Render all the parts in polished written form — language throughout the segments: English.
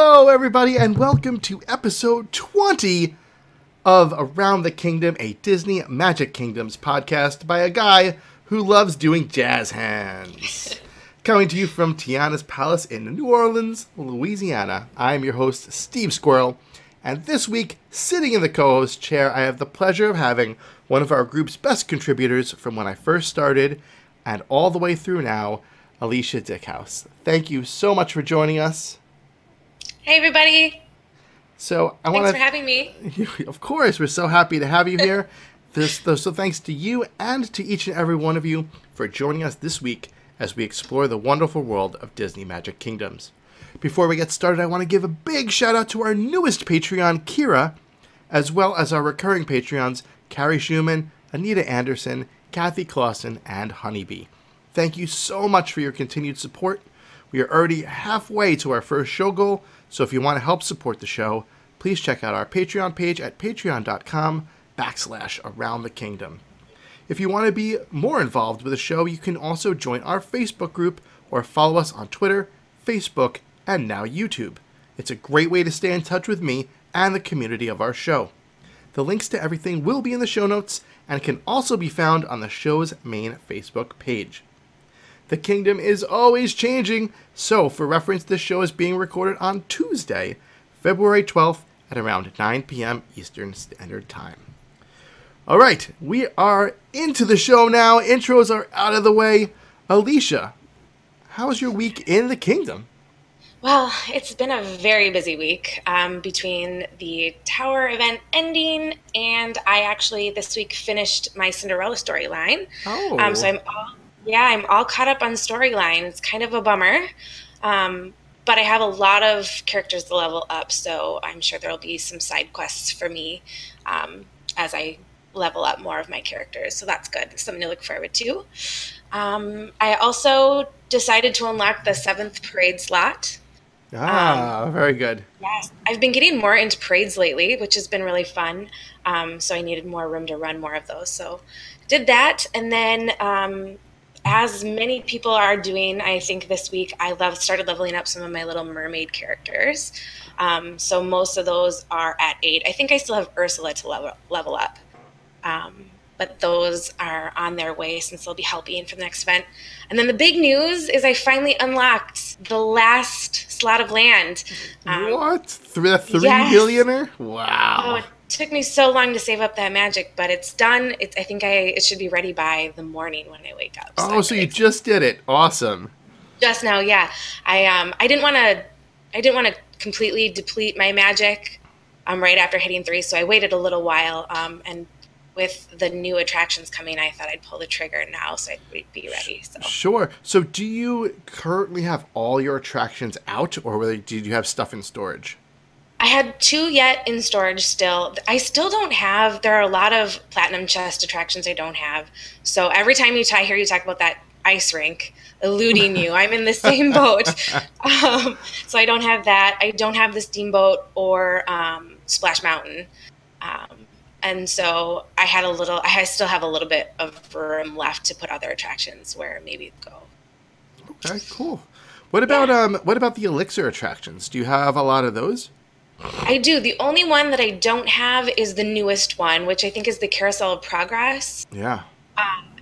Hello, everybody, and welcome to episode 20 of Around the Kingdom, a Disney Magic Kingdoms podcast by a guy who loves doing jazz hands. Coming to you from Tiana's Palace in New Orleans, Louisiana, I am your host, Steve Squirrel, and this week, sitting in the co-host chair, I have the pleasure of having one of our group's best contributors from when I first started and all the way through now, Alicia Dickhouse. Thank you so much for joining us. Hey, everybody. So Thanks for having me. Of course, we're so happy to have you here. So thanks to you and to each and every one of you for joining us this week as we explore the wonderful world of Disney Magic Kingdoms. Before we get started, I want to give a big shout out to our newest Patreon, Kira, as well as our recurring Patreons, Carrie Schumann, Anita Anderson, Kathy Clausen, and Honeybee. Thank you so much for your continued support. We are already halfway to our first show goal, so if you want to help support the show, please check out our Patreon page at patreon.com/AroundTheKingdom. If you want to be more involved with the show, you can also join our Facebook group or follow us on Twitter, Facebook, and now YouTube. It's a great way to stay in touch with me and the community of our show. The links to everything will be in the show notes and can also be found on the show's main Facebook page. The kingdom is always changing, so for reference, this show is being recorded on Tuesday, February 12th at around 9 p.m. Eastern Standard Time. All right, we are into the show now. Intros are out of the way. Alicia, how was your week in the kingdom? Well, it's been a very busy week between the Tower event ending and I actually this week finished my Cinderella storyline. Oh. So I'm all caught up on storyline. It's kind of a bummer, but I have a lot of characters to level up, so I'm sure there will be some side quests for me as I level up more of my characters. So that's good. Something to look forward to. I also decided to unlock the 7th parade slot. Very good. Yes, I've been getting more into parades lately, which has been really fun. So I needed more room to run more of those. So did that, and then as many people are doing, I think this week, I started leveling up some of my Little Mermaid characters. So most of those are at 8. I think I still have Ursula to level up. But those are on their way since they'll be helping for the next event. And then the big news is I finally unlocked the last slot of land. What? The 3 yes. millionaire? Wow. Oh, it took me so long to save up that magic, but it's done. I think it should be ready by the morning when I wake up. So you just did it. Awesome. Just now, yeah. I didn't want to completely deplete my magic right after hitting 3, so I waited a little while. And with the new attractions coming, I thought I'd pull the trigger now so I'd be ready. So. Sure. So do you currently have all your attractions out, or did you have stuff in storage? I had 2 yet in storage still. I still don't have, there are a lot of platinum chest attractions I don't have. So every time I hear you talk about that ice rink, eluding you, I'm in the same boat. So I don't have that. I don't have the steamboat or Splash Mountain. And so I still have a little bit of room left to put other attractions where maybe go. Okay, cool. What about the Elixir attractions? Do you have a lot of those? I do. The only one that I don't have is the newest one, which I think is the Carousel of Progress. Yeah.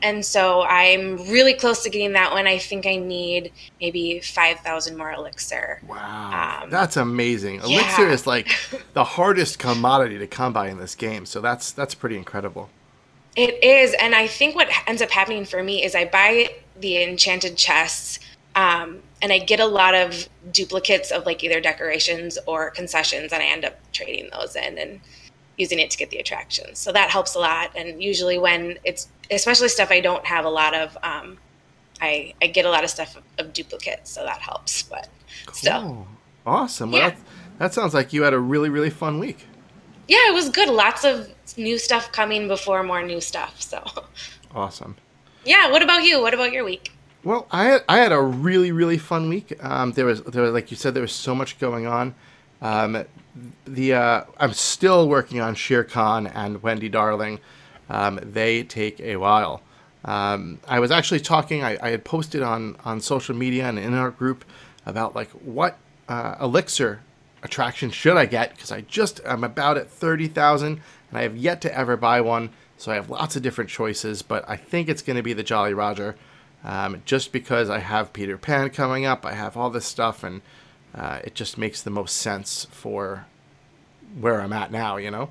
And so I'm really close to getting that one. I think I need maybe 5,000 more Elixir. Wow. That's amazing. Elixir is like the hardest commodity to come by in this game. So that's pretty incredible. It is. And I think what ends up happening for me is I buy the enchanted chests and I get a lot of duplicates of like either decorations or concessions, and I end up trading those in and using it to get the attractions. So that helps a lot. And usually when it's, especially stuff I don't have a lot of, I get a lot of stuff of duplicates, so that helps. But cool. Still. Awesome. Yeah. Well, that sounds like you had a really, really fun week. Yeah, it was good. Lots of new stuff coming before more new stuff. So awesome. Yeah. What about you? What about your week? Well, I had a really, really fun week. There was like you said, there was so much going on. I'm still working on Shere Khan and Wendy Darling. They take a while. I was actually talking, I had posted on social media and in our group about like what elixir attraction should I get, because I'm about at 30,000 and I have yet to ever buy one. So I have lots of different choices, but I think it's going to be the Jolly Roger, just because I have Peter Pan coming up. I have all this stuff, and it just makes the most sense for where I'm at now, you know?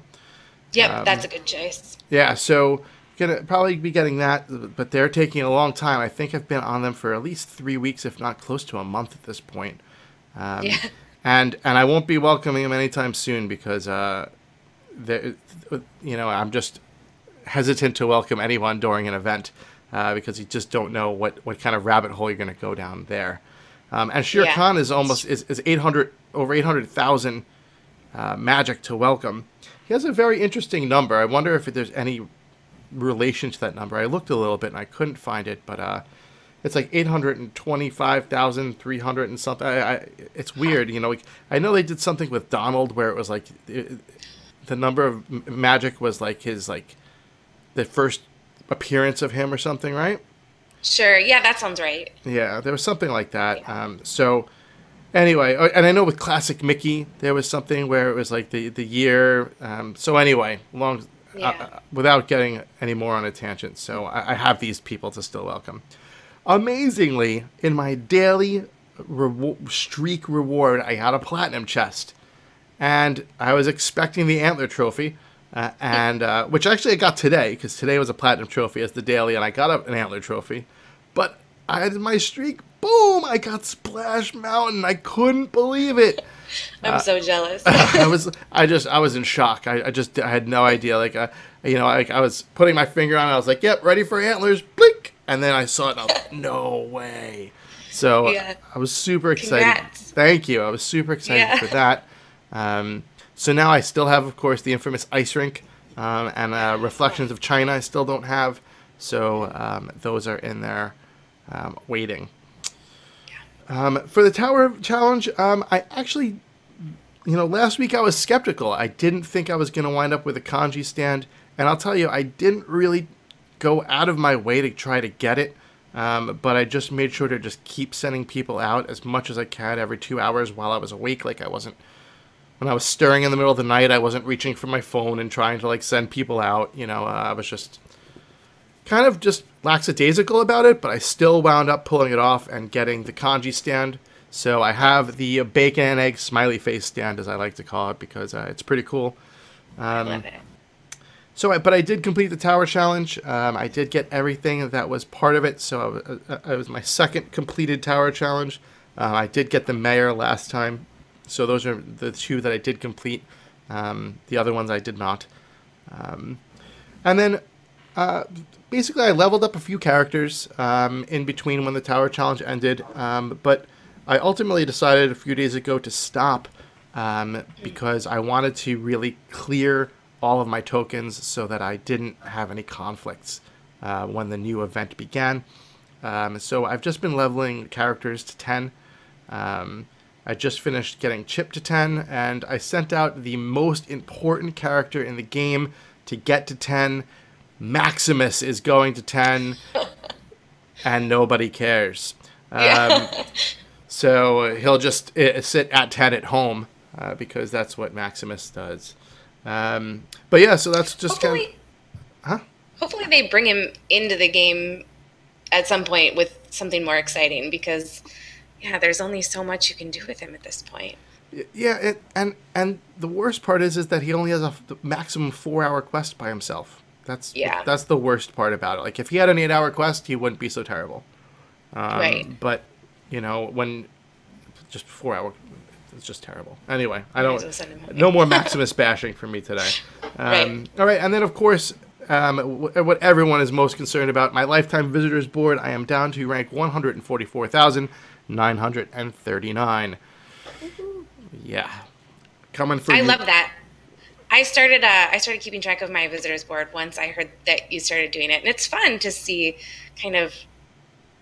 Yep, that's a good choice. Yeah, so gonna probably be getting that, but they're taking a long time. I think I've been on them for at least 3 weeks, if not close to a month at this point. Yeah. And I won't be welcoming them anytime soon because, I'm just hesitant to welcome anyone during an event because you just don't know what kind of rabbit hole you're going to go down there. And Shere Khan is almost is 800 over 800,000 magic to welcome. He has a very interesting number. I wonder if there's any relation to that number. I looked a little bit and I couldn't find it, but it's like 825,300 and something. It's weird, you know. Like, I know they did something with Donald where it was like the number of magic was like his the first appearance of him or something, right? Sure. Yeah, that sounds right. Yeah, there was something like that. Yeah. So anyway, and I know with Classic Mickey there was something where it was like the year. So anyway, without getting any more on a tangent, so I have these people to still welcome. Amazingly, in my daily streak reward, I had a platinum chest, and I was expecting the antler trophy, which actually I got today, because today was a platinum trophy as the daily, and I got an antler trophy. But I had my streak, boom! I got Splash Mountain. I couldn't believe it. I'm so jealous. I was in shock. I had no idea. I was putting my finger on it. I was like, "Yep, ready for antlers." Blink. And then I saw it, and I was like, no way. So I was super excited. Congrats. Thank you. I was super excited for that. So now I still have, of course, the infamous ice rink and Reflections of China I still don't have. So those are in there waiting. For the Tower Challenge, I actually, last week I was skeptical. I didn't think I was going to wind up with a kanji stand. And I'll tell you, I didn't really go out of my way to try to get it, but I just made sure to just keep sending people out as much as I can every 2 hours while I was awake. Like, when I was stirring in the middle of the night, I wasn't reaching for my phone and trying to send people out. I was just kind of just lackadaisical about it, but I still wound up pulling it off and getting the kanji stand. So I have the bacon and egg smiley face stand, as I like to call it, because it's pretty cool. I love it. But I did complete the Tower Challenge. I did get everything that was part of it. So it was my second completed Tower Challenge. I did get the Mayor last time. So those are the two that I did complete. The other ones I did not. And then basically I leveled up a few characters in between when the Tower Challenge ended. But I ultimately decided a few days ago to stop because I wanted to really clear all of my tokens so that I didn't have any conflicts when the new event began. So I've just been leveling characters to 10. I just finished getting Chip to 10, and I sent out the most important character in the game to get to 10. Maximus is going to 10, and nobody cares. So he'll just sit at 10 at home because that's what Maximus does. But yeah, so that's just Hopefully they bring him into the game at some point with something more exciting, because there's only so much you can do with him at this point. Yeah, and the worst part is that he only has a maximum 4-hour quest by himself. That's the worst part about it. Like, if he had an 8-hour quest, he wouldn't be so terrible. Right. But when just 4-hour. It's just terrible. Anyway, I don't. No more Maximus bashing for me today. Right. All right, and then of course, what everyone is most concerned about: my lifetime visitors board. I am down to rank 144,939. Yeah, coming for you. I love that. I started keeping track of my visitors board once I heard that you started doing it, and it's fun to see kind of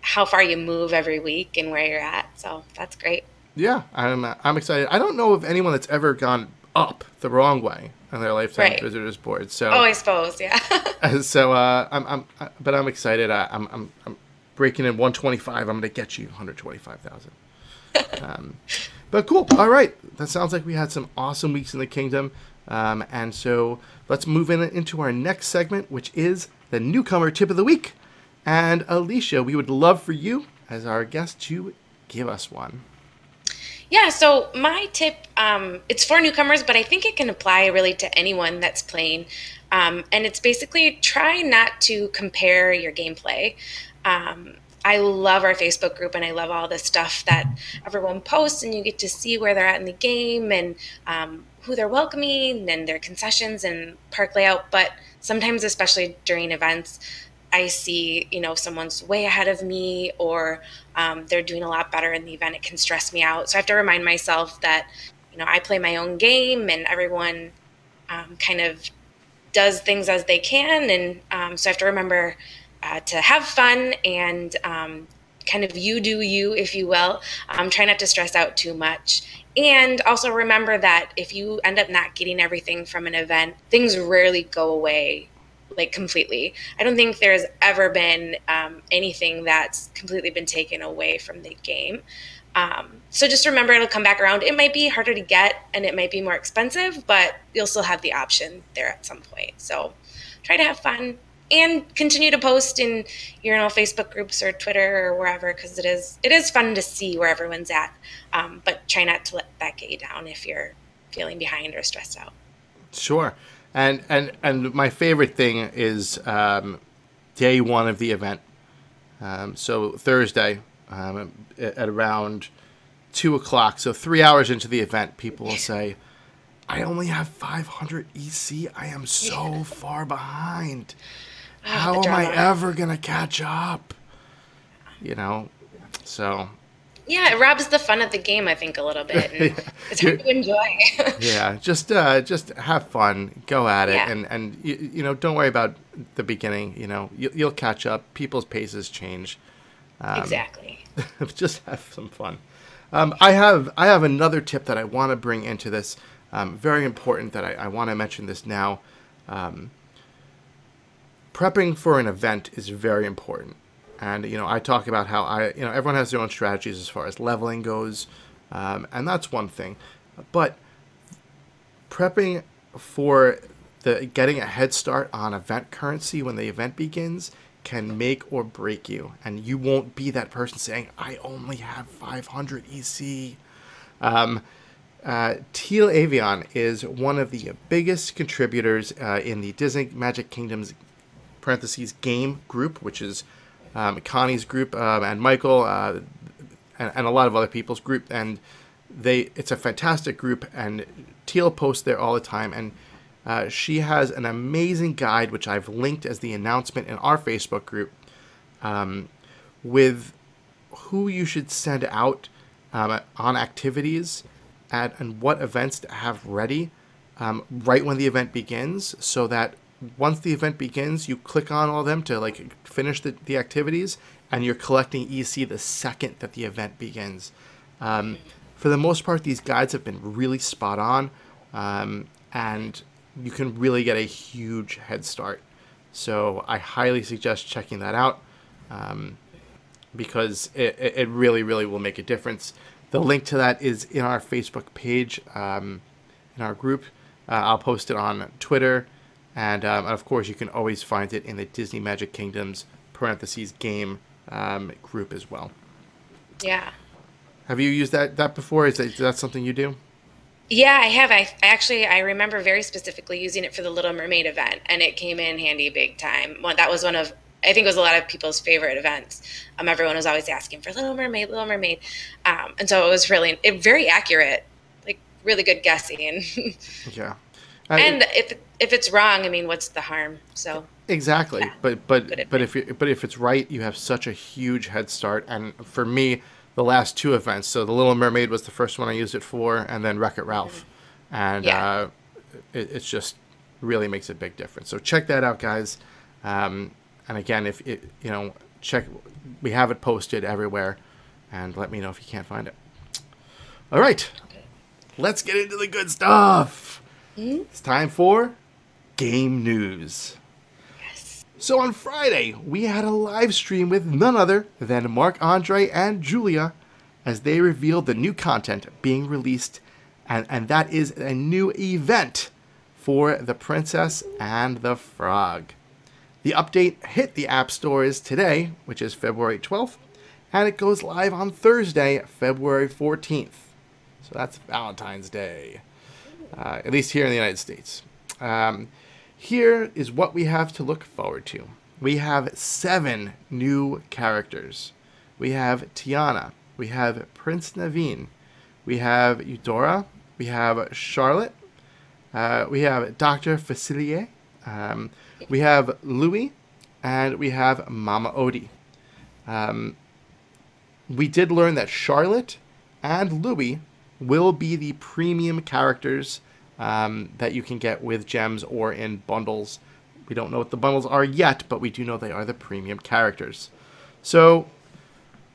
how far you move every week and where you're at. So that's great. Yeah, I'm excited. I don't know of anyone that's ever gone up the wrong way on their lifetime visitors board. So I suppose, yeah. So I'm excited. I'm breaking in 125. I'm going to get you 125,000. But cool. All right. That sounds like we had some awesome weeks in the kingdom. And so let's move into our next segment, which is the Newcomer Tip of the Week. And Alicia, we would love for you, as our guest, to give us one. Yeah, so my tip, it's for newcomers, but I think it can apply really to anyone that's playing. And it's basically try not to compare your gameplay. I love our Facebook group, and I love all the stuff that everyone posts, and you get to see where they're at in the game and who they're welcoming and their concessions and park layout. But sometimes, especially during events, I see, someone's way ahead of me, or they're doing a lot better in the event. It can stress me out. So I have to remind myself that, I play my own game, and everyone kind of does things as they can. And so I have to remember to have fun and kind of you do you, if you will. Try not to stress out too much. And also remember that if you end up not getting everything from an event, things rarely go away like completely. I don't think there's ever been anything that's completely been taken away from the game. So just remember, it'll come back around. It might be harder to get and it might be more expensive, but you'll still have the option there at some point. So try to have fun and continue to post in your Facebook groups or Twitter or wherever, because it is fun to see where everyone's at. But try not to let that get you down if you're feeling behind or stressed out. Sure. And my favorite thing is day one of the event. So Thursday at around 2 o'clock. So 3 hours into the event, people will say, I only have 500 EC. I am so far behind. How am I ever going to catch up? So... Yeah, it robs the fun of the game, I think, a little bit. And it's hard to enjoy. Yeah, just have fun, go at it, and don't worry about the beginning. You'll catch up. People's paces change. Exactly. Just have some fun. I have another tip that I want to bring into this. Very important that I want to mention this now. Prepping for an event is very important. And, I talk about how everyone has their own strategies as far as leveling goes. And that's one thing. But prepping for getting a head start on event currency when the event begins can make or break you. And you won't be that person saying, I only have 500 EC. Teal Avion is one of the biggest contributors in the Disney Magic Kingdom's parentheses game group, which is Connie's group and Michael and a lot of other people's group, and it's a fantastic group, and Teal posts there all the time, and she has an amazing guide which I've linked as the announcement in our Facebook group with who you should send out on activities and what events to have ready right when the event begins, so that once the event begins, you click on all of them to finish the activities, and you're collecting EC the second that the event begins. For the most part, these guides have been really spot on, and you can really get a huge head start. So I highly suggest checking that out because it really, really will make a difference. The link to that is in our Facebook page, in our group. I'll post it on Twitter. And, of course, you can always find it in the Disney Magic Kingdom's parentheses game group as well. Yeah. Have you used that before? Is that something you do? Yeah, I have. I remember very specifically using it for the Little Mermaid event, and it came in handy big time. That was one of, I think it was a lot of people's favorite events. Everyone was always asking for Little Mermaid, Little Mermaid. And so it was really very accurate, really good guessing. Yeah. And if it's wrong, what's the harm? So exactly, yeah. but if it's right, you have such a huge head start. And for me, the last two events, so the Little Mermaid was the first one I used it for, and then Wreck-It Ralph, and it's just really makes a big difference. So check that out, guys. And again, if check, we have it posted everywhere, and let me know if you can't find it. All right, let's get into the good stuff. It's time for game news. Yes. So on Friday, we had a live stream with none other than Marc-Andre and Julia, as they revealed the new content being released, and that is a new event for The Princess and the Frog. The update hit the app stores today, which is February 12th, and it goes live on Thursday, February 14th. So that's Valentine's Day, at least here in the United States. Here is what we have to look forward to. We have 7 new characters. We have Tiana. We have Prince Naveen. We have Eudora. We have Charlotte. We have Dr. Facilier. We have Louis. And we have Mama Odie. We did learn that Charlotte and Louis will be the premium characters that you can get with gems or in bundles. We don't know what the bundles are yet, but we do know they are the premium characters. So,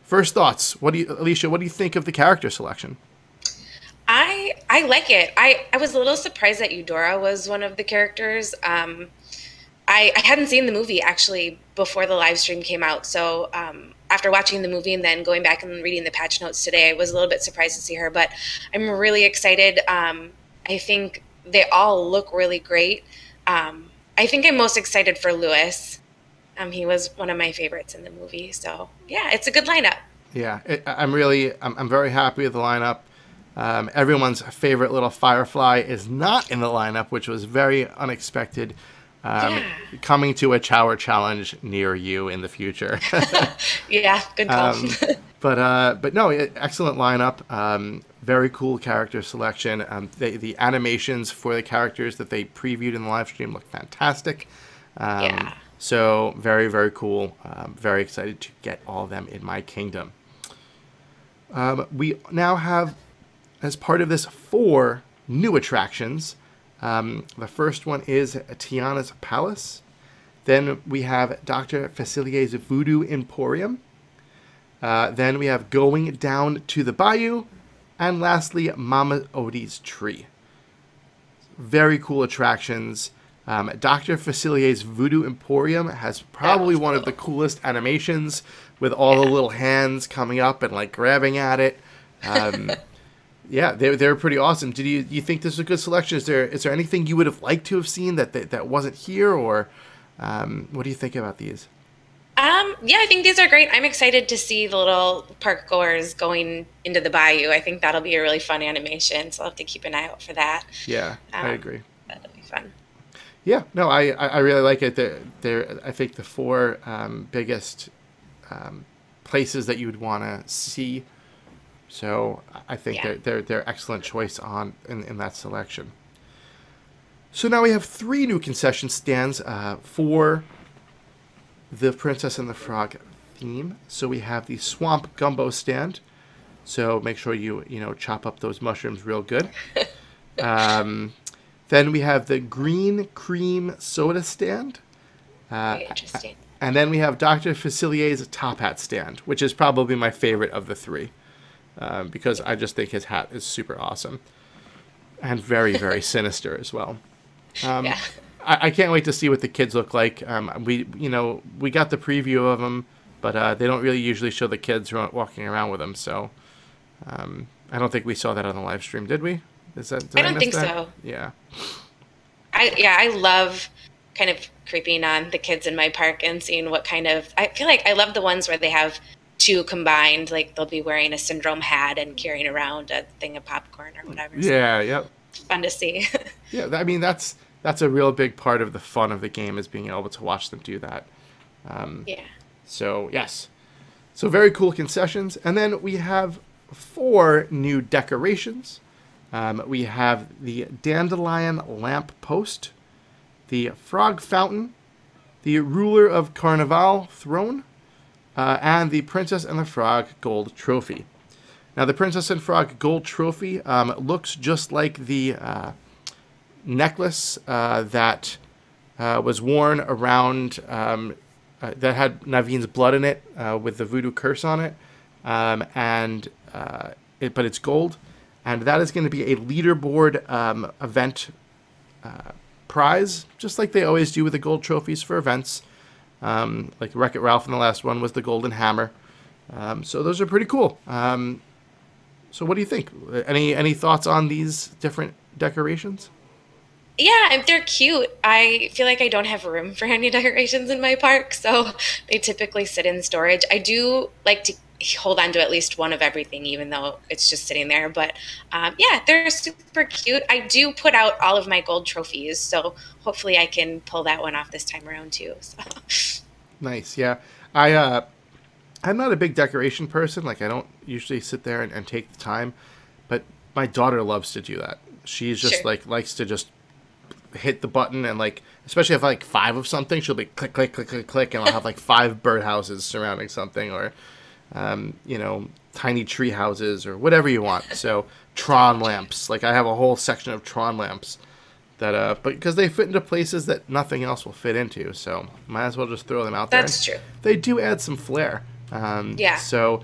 first thoughts. Alicia, what do you think of the character selection? I like it. I was a little surprised that Eudora was one of the characters. I hadn't seen the movie actually before the live stream came out. So after watching the movie and then going back and reading the patch notes today, I was a little bit surprised to see her. But I'm really excited. I think they all look really great. I think I'm most excited for Louis. He was one of my favorites in the movie. So yeah, it's a good lineup. Yeah, I'm very happy with the lineup. Everyone's favorite little Firefly is not in the lineup, which was very unexpected. Coming to a Chower Challenge near you in the future. Yeah, good call. But no, excellent lineup. Very cool character selection. The animations for the characters that they previewed in the live stream look fantastic. Yeah. So very, very cool. Very excited to get all of them in my kingdom. We now have, as part of this, 4 new attractions. The first one is Tiana's Palace. Then we have Dr. Facilier's Voodoo Emporium. Then we have Going Down to the Bayou. And lastly, Mama Odie's Tree. Very cool attractions. Dr. Facilier's Voodoo Emporium has probably one of the coolest animations with all the little hands coming up and like grabbing at it. Yeah, they're pretty awesome. Did you think this was a good selection? Is there anything you would have liked to have seen that wasn't here, or what do you think about these? Yeah, I think these are great. I'm excited to see the little park goers going into the bayou. I think that'll be a really fun animation, so I'll have to keep an eye out for that. Yeah, I agree. That'll be fun. Yeah, no, I really like it. They're I think the 4 biggest places that you would want to see. So I think they're excellent choice in that selection. So now we have 3 new concession stands for the Princess and the Frog theme. So we have the Swamp Gumbo stand. So make sure you chop up those mushrooms real good. Then we have the Green Cream Soda stand. Very interesting. And then we have Dr. Facilier's Top Hat stand, which is probably my favorite of the 3. Because I just think his hat is super awesome. And very, very sinister as well. Yeah. I can't wait to see what the kids look like. We got the preview of them, but they don't really usually show the kids walking around with them. So I don't think we saw that on the live stream, did we? Did I don't think so. Yeah. I love kind of creeping on the kids in my park and seeing what kind of. I feel like I love the ones where they have 2 combined. Like they'll be wearing a syndrome hat and carrying around a thing of popcorn or whatever. So yeah. Yep. It's fun to see. Yeah. I mean that's a real big part of the fun of the game, is being able to watch them do that. Yeah. So, yes. So, very cool concessions. And then we have 4 new decorations. We have the Dandelion Lamp Post, the Frog Fountain, the Ruler of Carnival Throne, and the Princess and the Frog Gold Trophy. Now, the Princess and Frog Gold Trophy looks just like the necklace that was worn around, that had Naveen's blood in it, with the voodoo curse on it, but it's gold, and that is going to be a leaderboard event prize, just like they always do with the gold trophies for events. Like Wreck-It Ralph in the last one was the golden hammer. So those are pretty cool. So what do you think? Any thoughts on these different decorations? Yeah, and they're cute. I feel like I don't have room for any decorations in my park, so they typically sit in storage. I do like to hold on to at least one of everything, even though it's just sitting there. But yeah, they're super cute. I do put out all of my gold trophies, so hopefully I can pull that one off this time around too. So. Nice. Yeah. I'm not a big decoration person. Like, I don't usually sit there and take the time, but my daughter loves to do that. She's just Sure. likes to just hit the button and like, especially if I like 5 of something, she'll be click, click, click, click, click, and I'll have like 5 birdhouses surrounding something, or, tiny tree houses or whatever you want. So Tron lamps, like I have a whole section of Tron lamps that, but because they fit into places that nothing else will fit into. So might as well just throw them out there. That's true. They do add some flair. Yeah. So,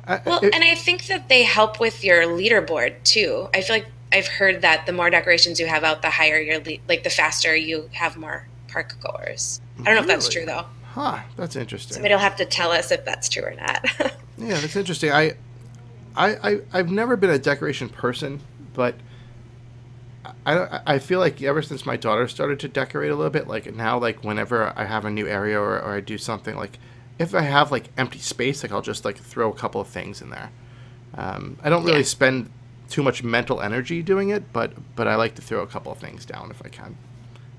And I think that they help with your leaderboard too. I feel like I've heard that the more decorations you have out, the higher your like the faster you have more park goers. I don't know if that's true though. Huh, that's interesting. Somebody will have to tell us if that's true or not. Yeah, that's interesting. I've never been a decoration person, but I feel like ever since my daughter started to decorate a little bit, like now, like whenever I have a new area or I do something, like if I have like empty space, like I'll just like throw a couple of things in there. I don't really spend too much mental energy doing it, but I like to throw a couple of things down if I can,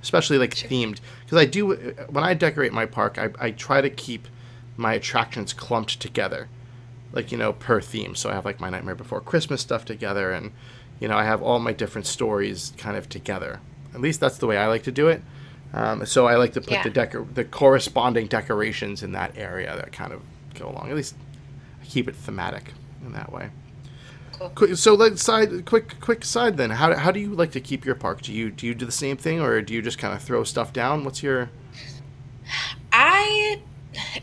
especially like themed, because I do, when I decorate my park, I try to keep my attractions clumped together, like, per theme. So I have like my Nightmare Before Christmas stuff together, and I have all my different stories kind of together. At least that's the way I like to do it. So I like to put the corresponding decorations in that area that kind of go along. At least I keep it thematic in that way. Cool. So let's quick side then. How do you like to keep your park? Do you do the same thing, or do you just kind of throw stuff down? What's your?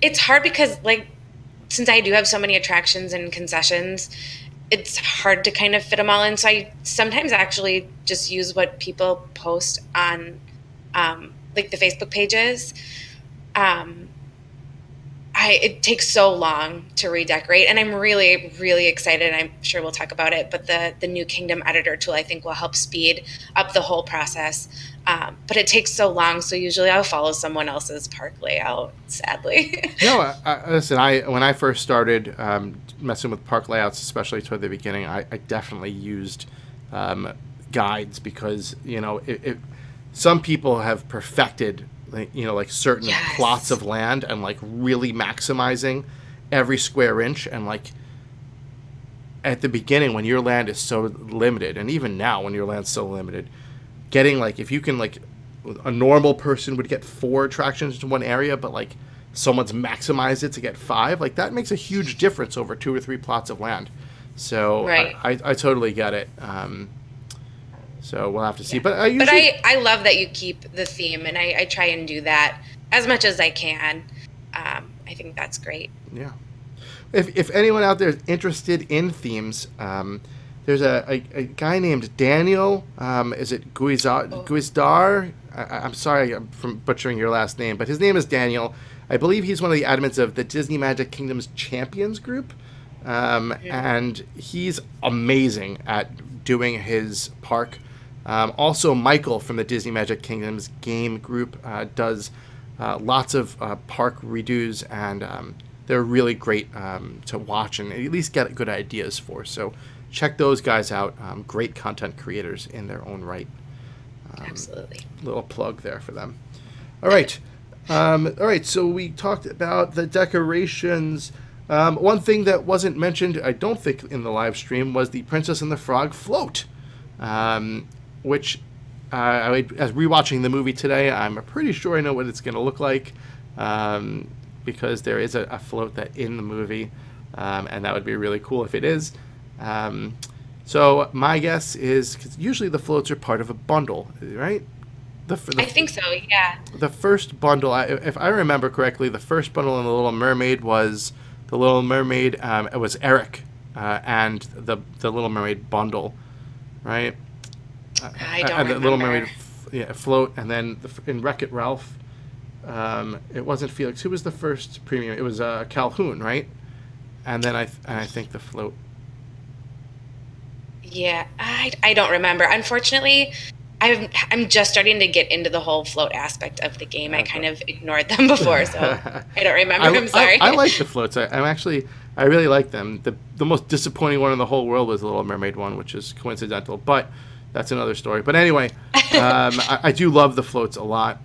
It's hard because since I do have so many attractions and concessions, it's hard to kind of fit them all in. So I sometimes actually just use what people post on the Facebook pages. It takes so long to redecorate, and I'm really, really excited. I'm sure we'll talk about it, but the new Kingdom editor tool, I think, will help speed up the whole process. But it takes so long, so usually I'll follow someone else's park layout, sadly. No, listen, when I first started messing with park layouts, especially toward the beginning, I definitely used guides, because, some people have perfected like certain plots of land and like really maximizing every square inch. And like at the beginning, when your land is so limited, and even now when your land's so limited, getting like, if you can, like a normal person would get 4 attractions in one area, but like someone's maximized it to get 5, like that makes a huge difference over 2 or 3 plots of land. So right. I totally get it. So we'll have to see. But I love that you keep the theme, and I try and do that as much as I can. I think that's great. Yeah. If anyone out there is interested in themes, there's a guy named Daniel. Is it Guizdar? I'm sorry from butchering your last name, but his name is Daniel. I believe he's one of the admins of the Disney Magic Kingdom's Champions group. And he's amazing at doing his park. Also, Michael from the Disney Magic Kingdom's game group does lots of park redos, and they're really great to watch and at least get good ideas for. So check those guys out. Great content creators in their own right. Absolutely. Little plug there for them. All right. All right. So we talked about the decorations. One thing that wasn't mentioned, I don't think, in the live stream was the Princess and the Frog float. Which, as rewatching the movie today, I'm pretty sure I know what it's going to look like, because there is a float that in the movie, and that would be really cool if it is. So my guess is, because usually the floats are part of a bundle, right? I think so, yeah. The first bundle, if I remember correctly, the first bundle in The Little Mermaid was The Little Mermaid. It was Eric and the Little Mermaid bundle, right? I don't remember. The Little Mermaid float, and then in Wreck-It Ralph, it wasn't Felix. Who was the first premium? It was Calhoun, right? And then I think the float. Yeah, I don't remember. Unfortunately, I'm just starting to get into the whole float aspect of the game. I kind of ignored them before, so I don't remember. I'm sorry. I like the floats. I really like them. The most disappointing one in the whole world was the Little Mermaid one, which is coincidental, but that's another story. But anyway, I do love the floats a lot.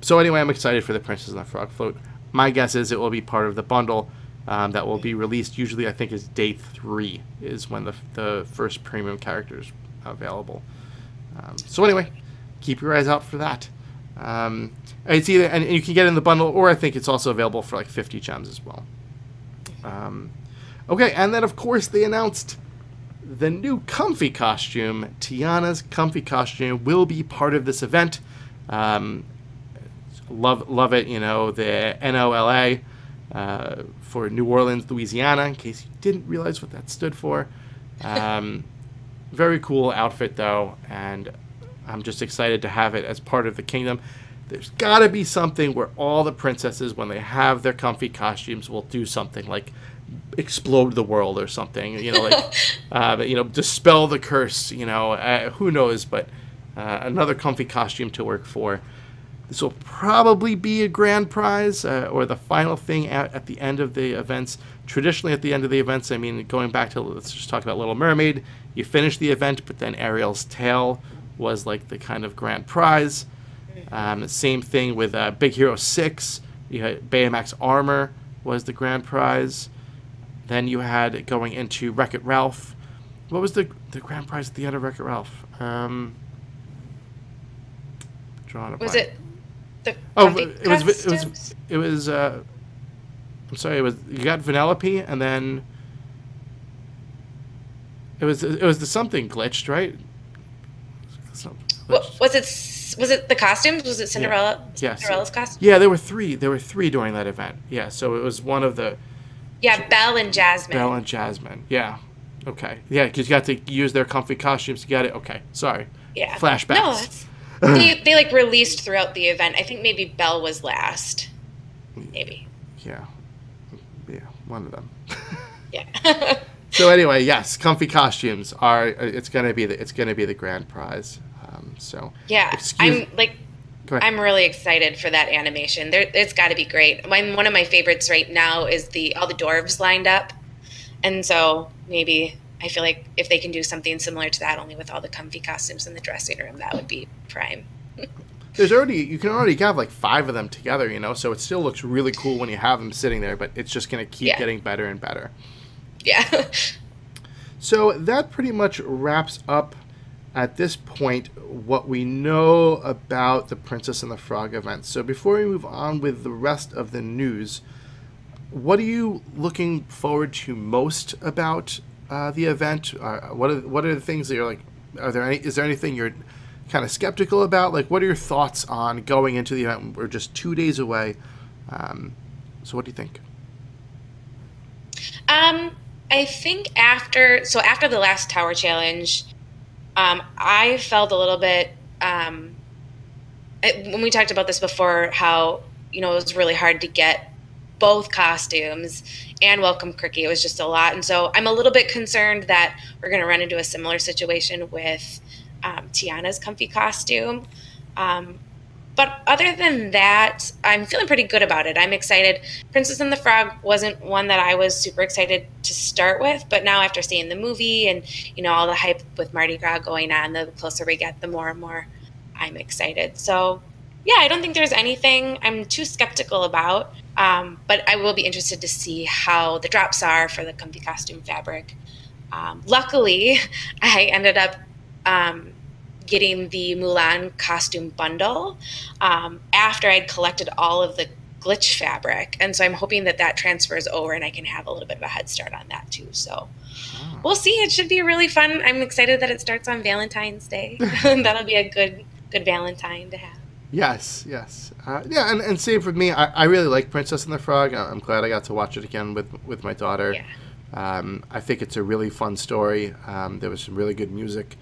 So anyway, I'm excited for the Princess and the Frog float. My guess is it will be part of the bundle that will be released. Usually, I think is day 3 is when the first premium character is available. So anyway, keep your eyes out for that. It's either, and you can get it in the bundle, or I think it's also available for like 50 gems as well. Okay, and then of course they announced the new comfy costume. Tiana's comfy costume will be part of this event. Love it, you know, the NOLA for New Orleans, Louisiana, in case you didn't realize what that stood for. Very cool outfit, though, and I'm just excited to have it as part of the kingdom. There's got to be something where all the princesses, when they have their comfy costumes, will do something like explode the world or something, you know, like, you know, dispel the curse, you know, who knows, but another comfy costume to work for. This will probably be a grand prize or the final thing at the end of the events. Traditionally, at the end of the events, I mean, going back to, let's just talk about Little Mermaid, you finish the event, but then Ariel's tail was like the kind of grand prize. Same thing with Big Hero 6. You had Baymax armor was the grand prize. Then you had going into Wreck-It Ralph. What was the grand prize at the end of Wreck-It Ralph? Was blank. it the costumes? It was I'm sorry, you got Vanellope, and then it was the something glitched, right? Was it the costumes? Was it Cinderella? Yeah. Cinderella's costume? Yeah, there were 3. There were 3 during that event. Yeah, so it was one of the. Yeah, Belle and Jasmine. Belle and Jasmine. Yeah. Okay. Yeah, because you got to use their comfy costumes to get it. Okay. Sorry. Yeah. Flashbacks. No, they like released throughout the event. I think maybe Belle was last. Maybe. Yeah. Yeah, one of them. Yeah. So anyway, yes, comfy costumes are. It's gonna be the grand prize. So yeah, I'm really excited for that animation. It's got to be great. One of my favorites right now is all the dwarves lined up, and so maybe I feel like if they can do something similar to that, only with all the comfy costumes in the dressing room, that would be prime. You can already have like 5 of them together, you know, so it still looks really cool when you have them sitting there, but it's just going to keep getting better and better. Yeah. So that pretty much wraps up at this point what we know about the Princess and the Frog event. So before we move on with the rest of the news, what are you looking forward to most about the event? What are the things that you're like? Is there anything you're kind of skeptical about? Like, what are your thoughts on going into the event? We're just 2 days away. So what do you think? I think after the last tower challenge, I felt a little bit, when we talked about this before, how, you know, it was really hard to get both costumes and welcome cri-kee. It was just a lot. And so I'm a little bit concerned that we're going to run into a similar situation with Tiana's comfy costume. But other than that, I'm feeling pretty good about it. I'm excited. Princess and the Frog wasn't one that I was super excited to start with, but now after seeing the movie and, you know, all the hype with Mardi Gras going on, the closer we get, the more and more I'm excited. So, yeah, I don't think there's anything I'm too skeptical about, but I will be interested to see how the drops are for the comfy costume fabric. Luckily, I ended up getting the Mulan costume bundle after I'd collected all of the glitch fabric. And so I'm hoping that transfers over and I can have a little bit of a head start on that too. So we'll see. It should be really fun. I'm excited that it starts on Valentine's Day. That'll be a good Valentine to have. Yes. Yeah, and same for me. I really like Princess and the Frog. I'm glad I got to watch it again with my daughter. Yeah. I think it's a really fun story. There was some really good music.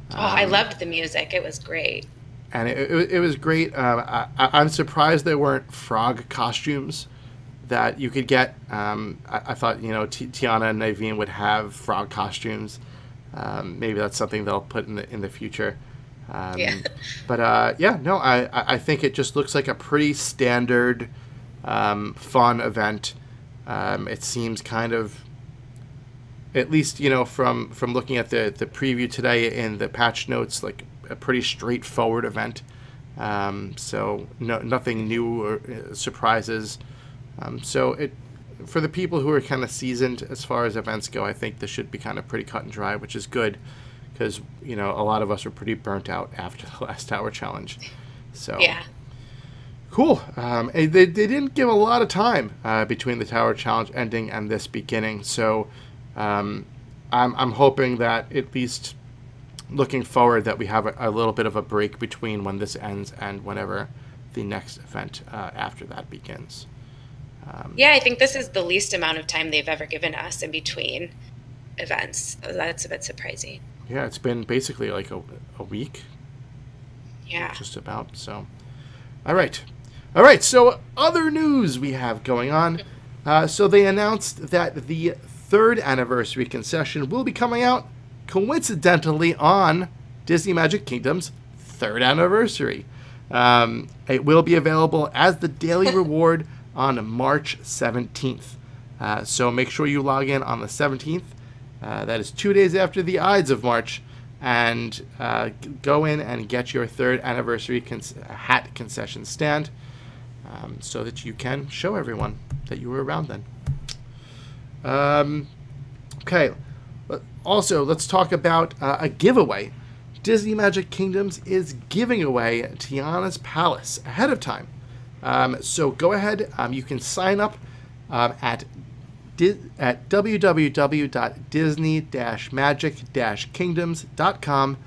I loved the music. It was great. And it was great. I'm surprised there weren't frog costumes that you could get. I thought, you know, Tiana and Naveen would have frog costumes. Maybe that's something they'll put in the future. Yeah. But yeah, no, I think it just looks like a pretty standard, fun event. It seems kind of, at least from looking at the preview today in the patch notes, like a pretty straightforward event. So nothing new or surprises. So for the people who are kind of seasoned as far as events go, I think this should be kind of pretty cut and dry, which is good, because a lot of us were pretty burnt out after the last tower challenge. So Yeah. cool. They didn't give a lot of time between the tower challenge ending and this beginning, so I'm hoping that, at least looking forward, that we have a little bit of a break between when this ends and whenever the next event after that begins. Yeah, I think this is the least amount of time they've ever given us in between events. That's a bit surprising. Yeah, it's been basically like a week. Yeah. Just about. So, all right. So other news we have going on. So they announced that the 3rd anniversary concession will be coming out coincidentally on Disney Magic Kingdom's 3rd anniversary. It will be available as the daily reward on March 17th. So make sure you log in on the 17th. That is 2 days after the Ides of March. And go in and get your 3rd anniversary hat concession stand, so that you can show everyone that you were around then. Okay. Also, let's talk about a giveaway. Disney Magic Kingdoms is giving away Tiana's Palace ahead of time. So go ahead. You can sign up at www.disney-magic-kingdoms.com.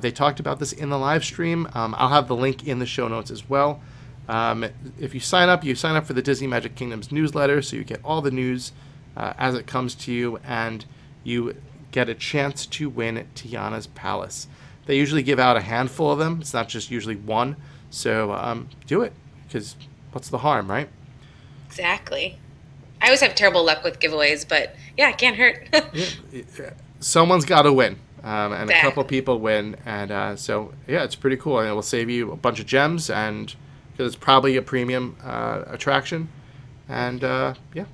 They talked about this in the live stream. I'll have the link in the show notes as well. If you sign up for the Disney Magic Kingdoms newsletter, so you get all the news as it comes to you, and you get a chance to win Tiana's Palace. They usually give out a handful of them. It's not just usually one. So do it, because what's the harm, right? Exactly. I always have terrible luck with giveaways, but yeah, it can't hurt. Someone's got to win, and Exactly. a couple people win, and so yeah, it's pretty cool, and it will save you a bunch of gems, and because it's probably a premium attraction, and yeah.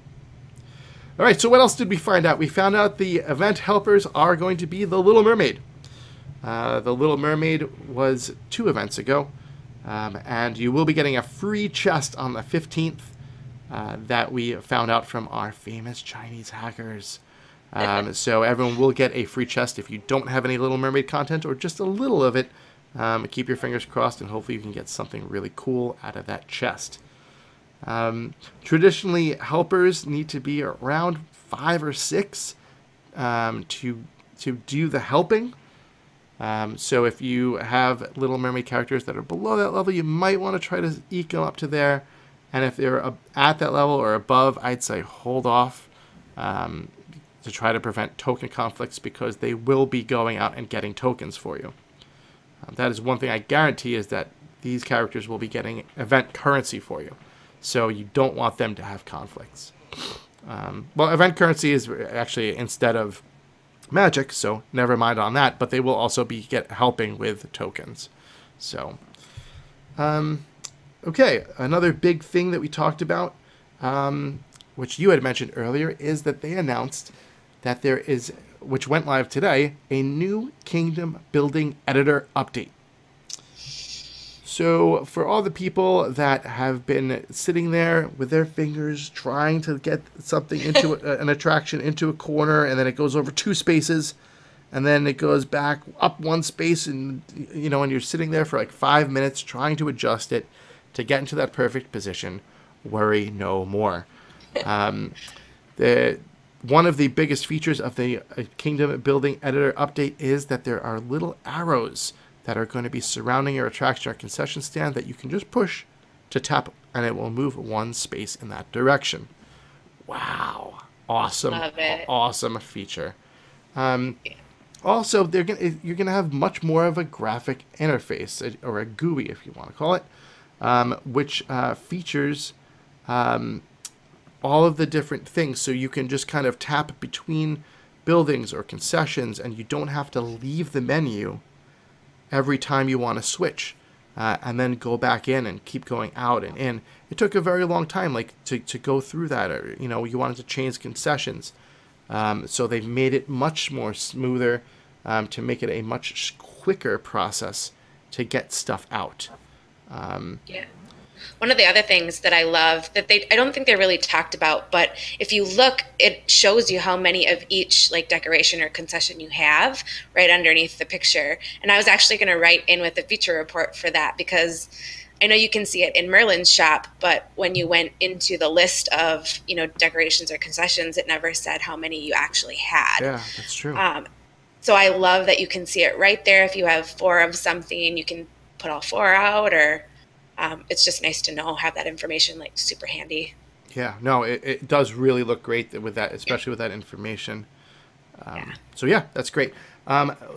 All right, so what else did we find out? We found out the event helpers are going to be the Little Mermaid. The Little Mermaid was 2 events ago, and you will be getting a free chest on the 15th. That we found out from our famous Chinese hackers. So everyone will get a free chest if you don't have any Little Mermaid content, or just a little of it. Keep your fingers crossed, and hopefully you can get something really cool out of that chest. Traditionally, helpers need to be around 5 or 6 to do the helping. So if you have Little Mermaid characters that are below that level, you might want to try to eke them up to there. And if they're at that level or above, I'd say hold off to try to prevent token conflicts, because they will be going out and getting tokens for you. That is one thing I guarantee, is that these characters will be getting event currency for you. So you don't want them to have conflicts. Well, event currency is actually instead of magic, so never mind on that. But they will also be helping with tokens. So, okay, another big thing that we talked about, which you had mentioned earlier, is that they announced that there is, which went live today, a new kingdom building editor update. So for all the people that have been sitting there with their fingers trying to get something into an attraction into a corner, and then it goes over 2 spaces, and then it goes back up 1 space, and and you're sitting there for like 5 minutes trying to adjust it to get into that perfect position, worry no more. One of the biggest features of the Kingdom Building Editor update is that there are little arrows that are going to be surrounding your attraction or concession stand that you can just push to tap, and it will move 1 space in that direction. Wow. Awesome. Love it. Awesome feature. Also, you're going to have much more of a graphic interface, or a GUI if you want to call it, which features all of the different things. So you can just kind of tap between buildings or concessions, and you don't have to leave the menu every time you want to switch, and then go back in and keep going out and in. It took a very long time, like to go through that. Or, you know, you wanted to change concessions, so they've made it much more smoother, to make it a much quicker process to get stuff out. Yeah. One of the other things that I love that I don't think they're really talked about, but if you look, it shows you how many of each like decoration or concession you have right underneath the picture. And I was actually going to write in with a feature report for that, because I know you can see it in Merlin's shop, but when you went into the list of, you know, decorations or concessions, it never said how many you actually had. Yeah, that's true. So I love that you can see it right there. If you have 4 of something, you can put all 4 out, or it's just nice to know, have that information like super handy. Yeah, no, it does really look great with that, especially with that information. So yeah, that's great.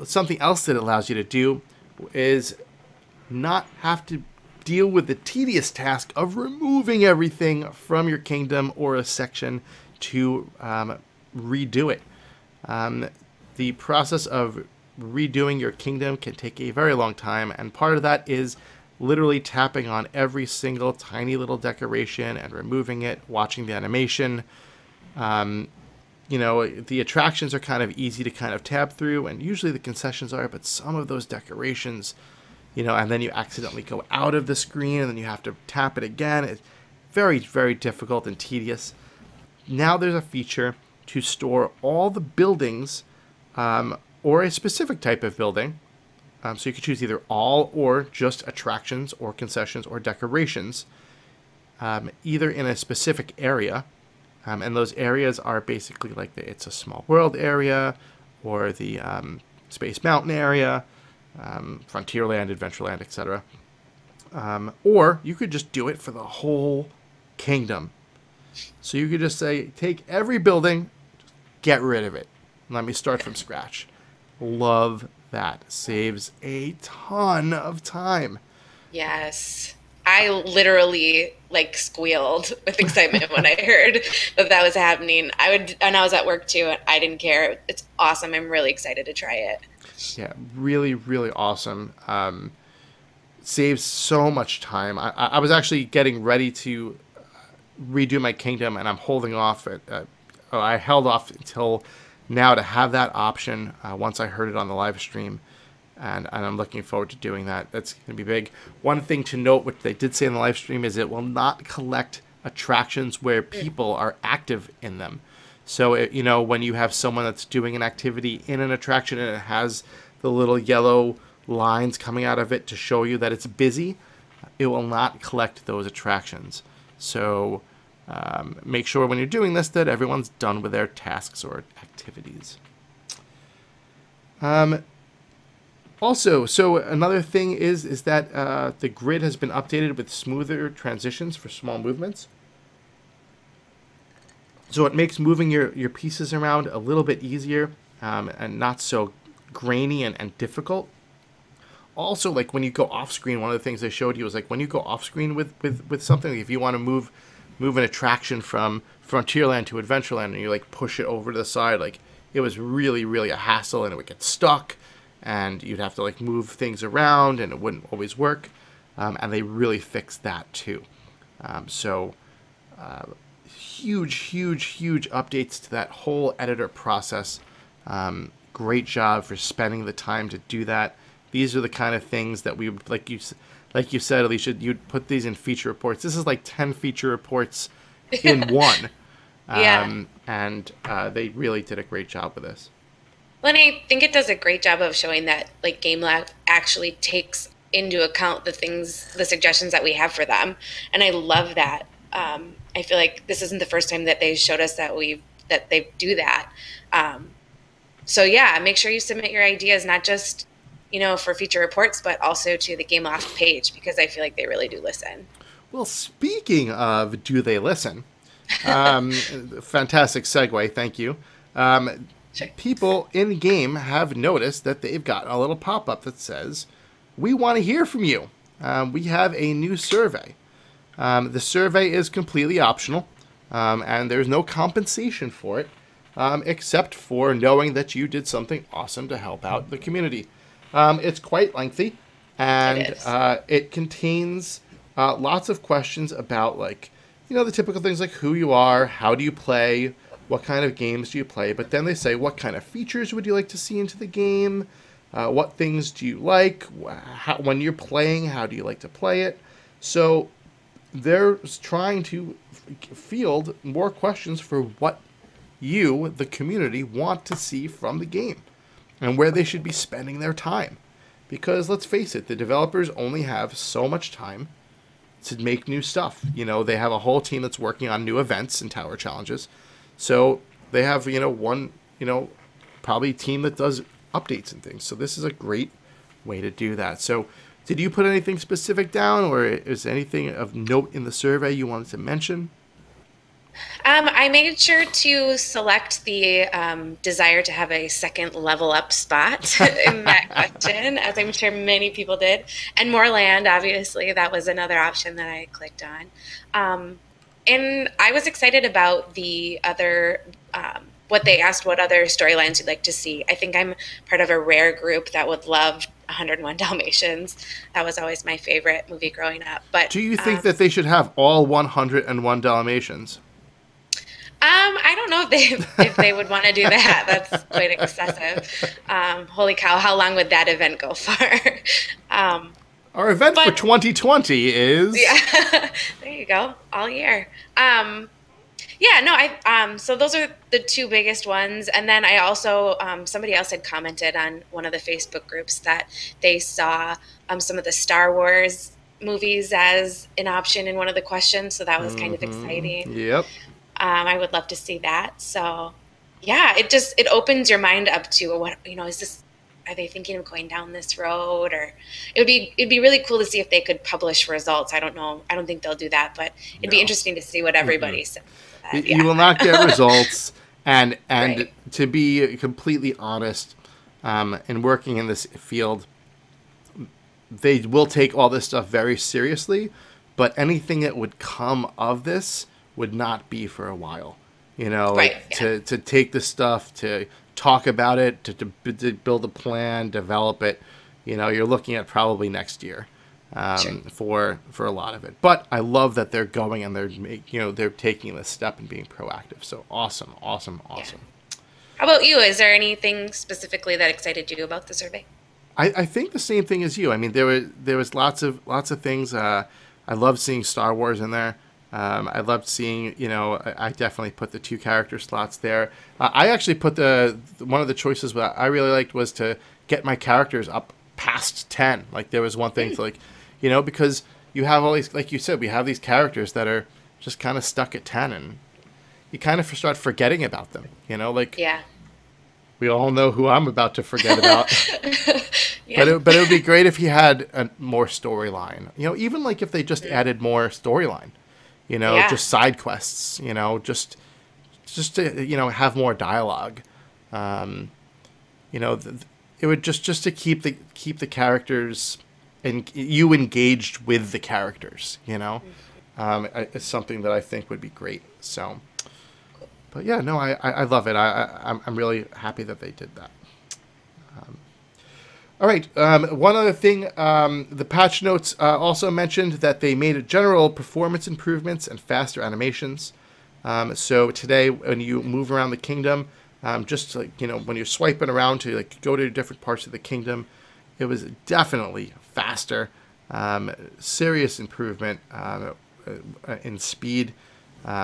Something else that it allows you to do is not have to deal with the tedious task of removing everything from your kingdom or a section to redo it. The process of redoing your kingdom can take a very long time, and part of that is literally tapping on every single tiny little decoration and removing it, watching the animation. You know, the attractions are kind of easy to kind of tab through, and usually the concessions are, but some of those decorations, you know, and then you accidentally go out of the screen and then you have to tap it again. It's very, very difficult and tedious. Now there's a feature to store all the buildings, or a specific type of building. So you could choose either all or just attractions or concessions or decorations, either in a specific area. And those areas are basically like the It's a Small World area, or the Space Mountain area, Frontierland, Adventureland, etc. Or you could just do it for the whole kingdom. So you could just say, take every building, get rid of it. Let me start from scratch. Love that. Saves a ton of time. Yes. I literally like squealed with excitement when I heard that was happening. And I was at work too, and I didn't care. It's awesome. I'm really excited to try it. Yeah, really, really awesome. Saves so much time. I was actually getting ready to redo my kingdom, and I'm holding off. I held off until now to have that option once I heard it on the live stream. And I'm looking forward to doing that. That's going to be big. One thing to note, which they did say in the live stream, is it will not collect attractions where people are active in them. So, you know, when you have someone that's doing an activity in an attraction and it has the little yellow lines coming out of it to show you that it's busy, it will not collect those attractions. So make sure when you're doing this that everyone's done with their tasks or activities. Also, so another thing is that the grid has been updated with smoother transitions for small movements. So it makes moving your pieces around a little bit easier and not so grainy and difficult. Also, like when you go off screen, one of the things they showed you was like when you go off screen with something, like if you want to move an attraction from Frontierland to Adventureland and you like push it over to the side, like it was really, really a hassle and it would get stuck. And you'd have to like move things around and it wouldn't always work. And they really fixed that too. Huge updates to that whole editor process. Great job for spending the time to do that. These are the kind of things that we would, like you said, Alicia, you'd put these in feature reports. This is like 10 feature reports in one. Yeah. And they really did a great job with this. Well, and I think it does a great job of showing that like GameLab actually takes into account the suggestions that we have for them, and I love that. I feel like this isn't the first time that they showed us that they do that. So yeah, make sure you submit your ideas, not just for feature reports, but also to the GameLab page, because I feel like they really do listen. Well, speaking of, do they listen? Fantastic segue. Thank you. Sure. People in game have noticed that they've got a little pop-up that says, "We want to hear from you." We have a new survey. The survey is completely optional, and there's no compensation for it. except for knowing that you did something awesome to help out the community. It's quite lengthy, and it contains lots of questions about, like, the typical things like who you are, how do you play, what kind of games do you play, but then they say, what kind of features would you like to see into the game? What things do you like? When you're playing, how do you like to play it? So they're trying to field more questions for what you, the community, want to see from the game and where they should be spending their time. Because let's face it, the developers only have so much time to make new stuff. They have a whole team that's working on new events and tower challenges. So they have, one, probably team that does updates and things. So this is a great way to do that. So did you put anything specific down, or is anything of note in the survey you wanted to mention? I made sure to select the desire to have a second level up spot in that question, as I'm sure many people did. And more land, obviously, that was another option that I clicked on. And I was excited about the other, what they asked, what other storylines you'd like to see. I think I'm part of a rare group that would love 101 Dalmatians. That was always my favorite movie growing up. But do you think that they should have all 101 Dalmatians? I don't know if they would want to do that. That's quite excessive. Holy cow, how long would that event go for? Our event for 2020 is... Yeah, there you go, all year. So those are the two biggest ones. And then I also, somebody else had commented on one of the Facebook groups that they saw some of the Star Wars movies as an option in one of the questions. So that was kind of exciting. Yep. I would love to see that. So, yeah, it opens your mind up to what, is this? Are they thinking of going down this road? Or it'd be really cool to see if they could publish results. I don't know. I don't think they'll do that, but it'd be interesting to see what everybody says. You will not get results, and Right. To be completely honest, in working in this field, they will take all this stuff very seriously. But anything that would come of this would not be for a while, to take the stuff, to talk about it, to build a plan, develop it, you're looking at probably next year for a lot of it. But I love that they're going and they're taking this step and being proactive. So awesome. Yeah. How about you? Is there anything specifically that excited you about the survey? I think the same thing as you. I mean, there was lots of things. I loved seeing Star Wars in there. I loved seeing, I definitely put the 2 character slots there. I actually put one of the choices that I really liked was to get my characters up past 10. Like, there was one thing to, like, because you have all these, like you said, we have these characters that are just kind of stuck at 10, and you kind of start forgetting about them, Yeah. We all know who I'm about to forget about. Yeah. But it would be great if you had more storyline. Even like if they just added more storyline. Just side quests, just to, have more dialogue. It would just to keep the characters and you engaged with the characters, it's something that I think would be great. So, but yeah, no, I love it. I'm really happy that they did that. All right. One other thing, the patch notes also mentioned that they made general performance improvements and faster animations. So today, when you move around the kingdom, just like, when you're swiping around to like go to different parts of the kingdom, it was definitely faster. Serious improvement in speed.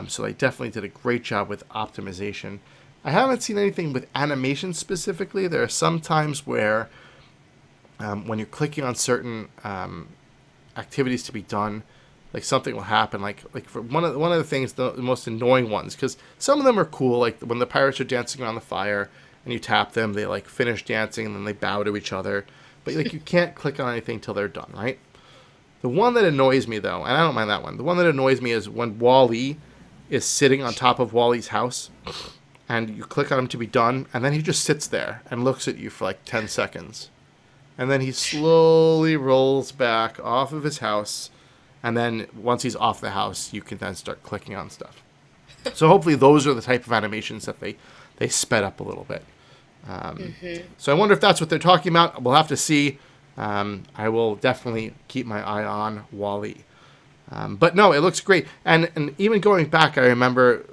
So they definitely did a great job with optimization. I haven't seen anything with animation specifically. There are some times where when you're clicking on certain activities to be done, like something will happen. Like for one of the things, the most annoying ones, because some of them are cool. Like when the pirates are dancing around the fire and you tap them, they like finish dancing and then they bow to each other. But like you can't click on anything till they're done, right? The one that annoys me though, and I don't mind that one. The one that annoys me is when Wall-E is sitting on top of Wall-E's house, and you click on him to be done, and then he just sits there and looks at you for like 10 seconds. And then he slowly rolls back off of his house. And then once he's off the house, you can then start clicking on stuff. So hopefully those are the type of animations that they sped up a little bit. So I wonder if that's what they're talking about. We'll have to see. I will definitely keep my eye on Wall-E. But no, it looks great. And even going back, I remember,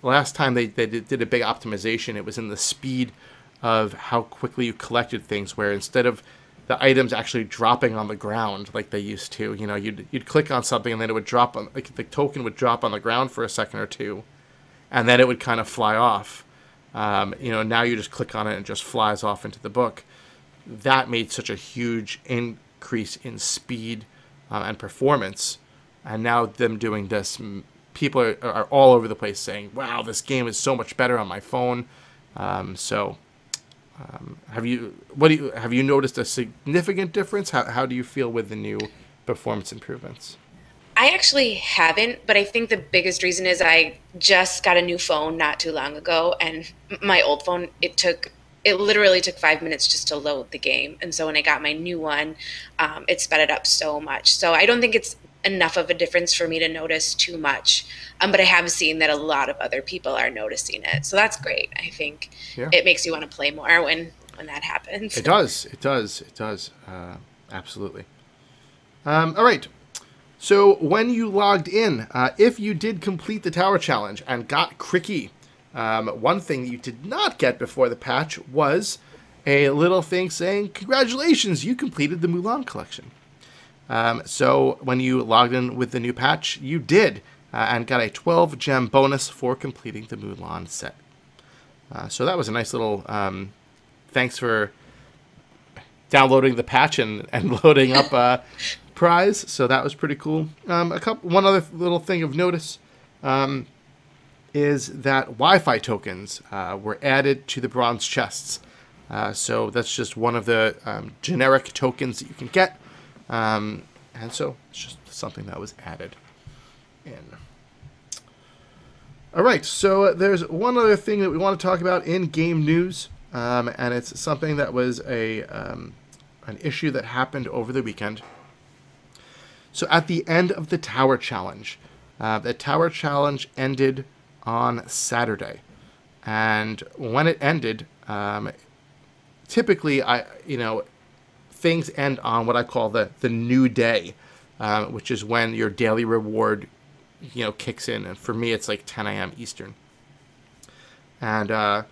last time they did a big optimization, it was in the speed of how quickly you collected things, where instead of the items actually dropping on the ground like they used to, you'd click on something and then it would drop on, like the token would drop on the ground for a second or two, and then it would kind of fly off. Now you just click on it and it just flies off into the book. That made such a huge increase in speed and performance. And now them doing this, people are all over the place saying, wow, this game is so much better on my phone. Have you noticed a significant difference? How do you feel with the new performance improvements? I actually haven't, but I think the biggest reason is I just got a new phone not too long ago, and my old phone, it literally took 5 minutes just to load the game. And so when I got my new one, it sped it up so much. So I don't think it's enough of a difference for me to notice too much. But I have seen that a lot of other people are noticing it. So that's great. I think it makes you want to play more when that happens. It does. Absolutely. All right. So when you logged in, if you did complete the tower challenge and got cri-kee, one thing that you did not get before the patch was a little thing saying, congratulations, you completed the Mulan collection. So when you logged in with the new patch, you did, and got a 12 gem bonus for completing the Mulan set. So that was a nice little thanks for downloading the patch and loading up prize. So that was pretty cool. One other little thing of notice is that Wi-Fi tokens were added to the bronze chests. So that's just one of the generic tokens that you can get. And so it's just something that was added in. All right, so there's one other thing that we want to talk about in game news, and it's something that was an issue that happened over the weekend. So at the end of the Tower Challenge, the Tower Challenge ended on Saturday, and when it ended, typically things end on what I call the new day, which is when your daily reward kicks in, and for me it's like 10 a.m. Eastern. And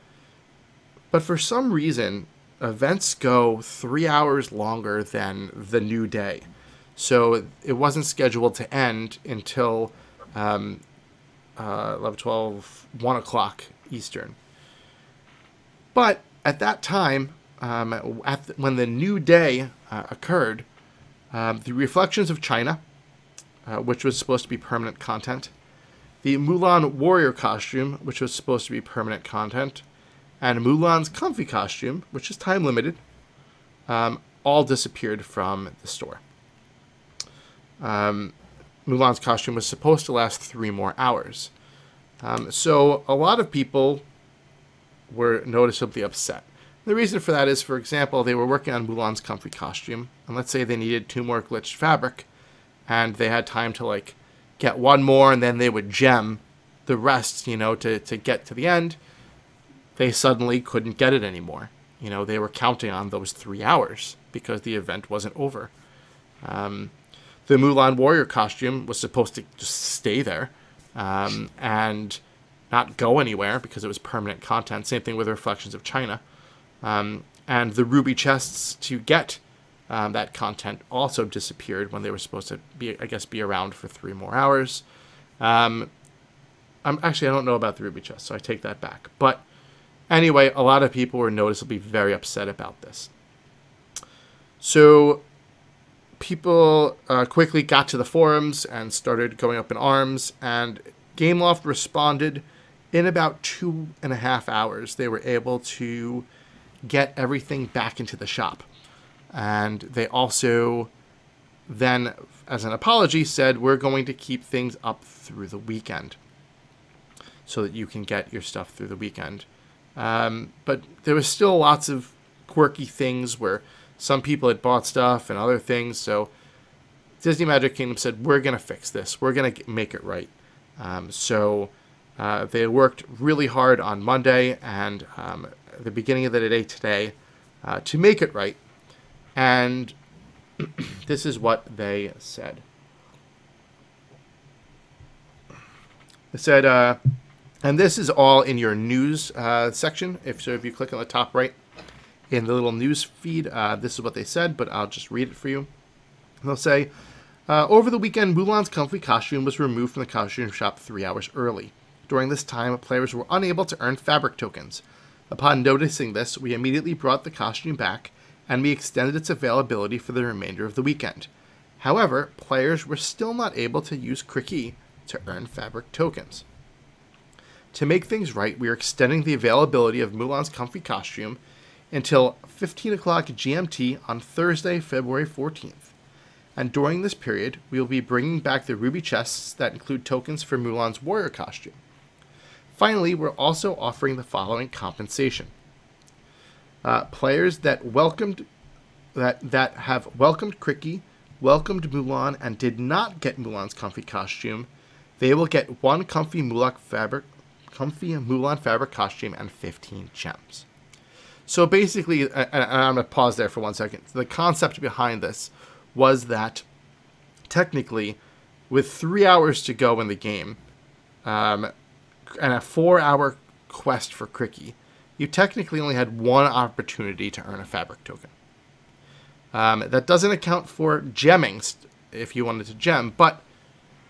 but for some reason events go 3 hours longer than the new day, so it wasn't scheduled to end until 11, 12, 1 o'clock Eastern. But at that time, when the new day occurred, the Reflections of China, which was supposed to be permanent content, the Mulan Warrior costume, which was supposed to be permanent content, and Mulan's Comfy costume, which is time limited, all disappeared from the store. Mulan's costume was supposed to last 3 more hours. So a lot of people were noticeably upset. The reason for that is, for example, they were working on Mulan's Comfy costume, and let's say they needed 2 more glitched fabric, and they had time to get 1 more, and then they would gem the rest, to get to the end. They suddenly couldn't get it anymore. They were counting on those 3 hours because the event wasn't over. The Mulan Warrior costume was supposed to just stay there and not go anywhere because it was permanent content. Same thing with Reflections of China. And the ruby chests to get that content also disappeared when they were supposed to be around for 3 more hours. I don't know about the ruby chests, so I take that back. But anyway, a lot of people were noticeably very upset about this. So people quickly got to the forums and started going up in arms, and Gameloft responded in about 2.5 hours. They were able to get everything back into the shop. And they also then, as an apology, said, we're going to keep things up through the weekend so that you can get your stuff through the weekend. But there was still lots of quirky things where some people had bought stuff and other things. So Disney Magic Kingdom said, we're going to fix this. We're going to make it right. So They worked really hard on Monday and at the beginning of the day today to make it right. And this is what they said. They said, and this is all in your news section. If you click on the top right in the little news feed, this is what they said, but I'll just read it for you. They'll say, over the weekend, Mulan's comfy costume was removed from the costume shop 3 hours early. During this time, players were unable to earn fabric tokens. Upon noticing this, we immediately brought the costume back, and we extended its availability for the remainder of the weekend. However, players were still not able to use cri-kee to earn fabric tokens. To make things right, we are extending the availability of Mulan's comfy costume until 15 o'clock GMT on Thursday, February 14th. And during this period, we will be bringing back the ruby chests that include tokens for Mulan's warrior costume. Finally, we're also offering the following compensation. Players that have welcomed cri-kee, welcomed Mulan, and did not get Mulan's comfy costume, they will get one comfy Mulan fabric costume and 15 gems. So basically, and I'm going to pause there for 1 second. The concept behind this was that technically, with 3 hours to go in the game, and a 4-hour quest for cri-kee, you technically only had one opportunity to earn a fabric token. That doesn't account for gemming if you wanted to gem, but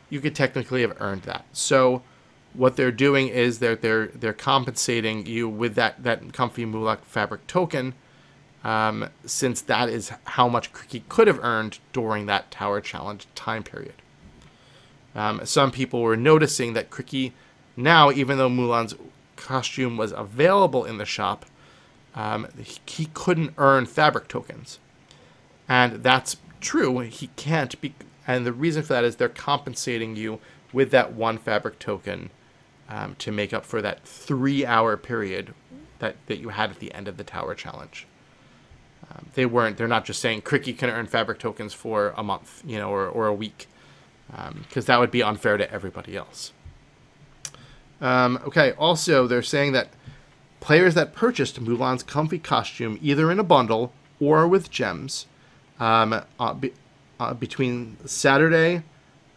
you could technically have earned that. So what they're doing is they're compensating you with that comfy Mulan fabric token, since that is how much cri-kee could have earned during that tower challenge time period. Some people were noticing that cri-kee now, even though Mulan's costume was available in the shop, he couldn't earn fabric tokens. And that's true. He can't be, and the reason for that is they're compensating you with that one fabric token to make up for that 3-hour period that you had at the end of the tower challenge. They're not just saying cri-kee can earn fabric tokens for a month, or a week, because that would be unfair to everybody else. Okay, also they're saying that players that purchased Mulan's comfy costume either in a bundle or with gems between Saturday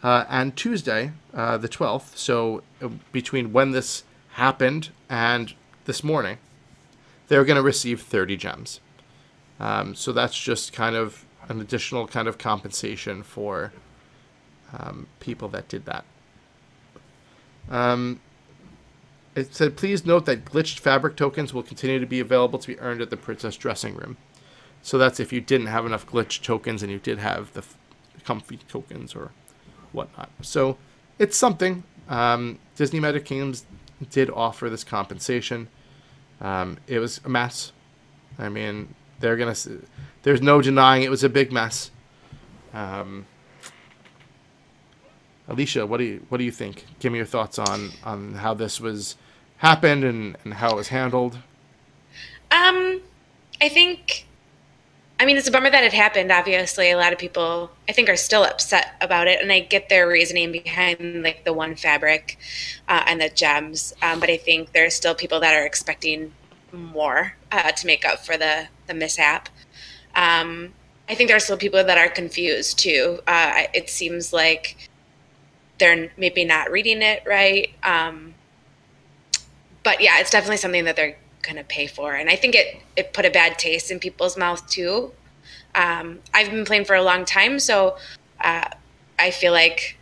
and Tuesday, the 12th, so between when this happened and this morning, they're going to receive 30 gems. So that's just kind of an additional kind of compensation for people that did that. It said, please note that glitched fabric tokens will continue to be available to be earned at the Princess Dressing Room. So that's if you didn't have enough glitch tokens and you did have the comfy tokens or whatnot. So it's something. Disney Magic Kingdoms did offer this compensation. It was a mess. I mean, there's no denying it was a big mess. Alicia, what do you think? Give me your thoughts on how this happened and how it was handled. I mean, it's a bummer that it happened. Obviously, a lot of people, I think, are still upset about it, and I get their reasoning behind like the one fabric and the gems. But I think there are still people that are expecting more to make up for the mishap. I think there are still people that are confused too. It seems like they're maybe not reading it right. But yeah, it's definitely something that they're going to pay for. And I think it put a bad taste in people's mouth too. I've been playing for a long time, so I feel like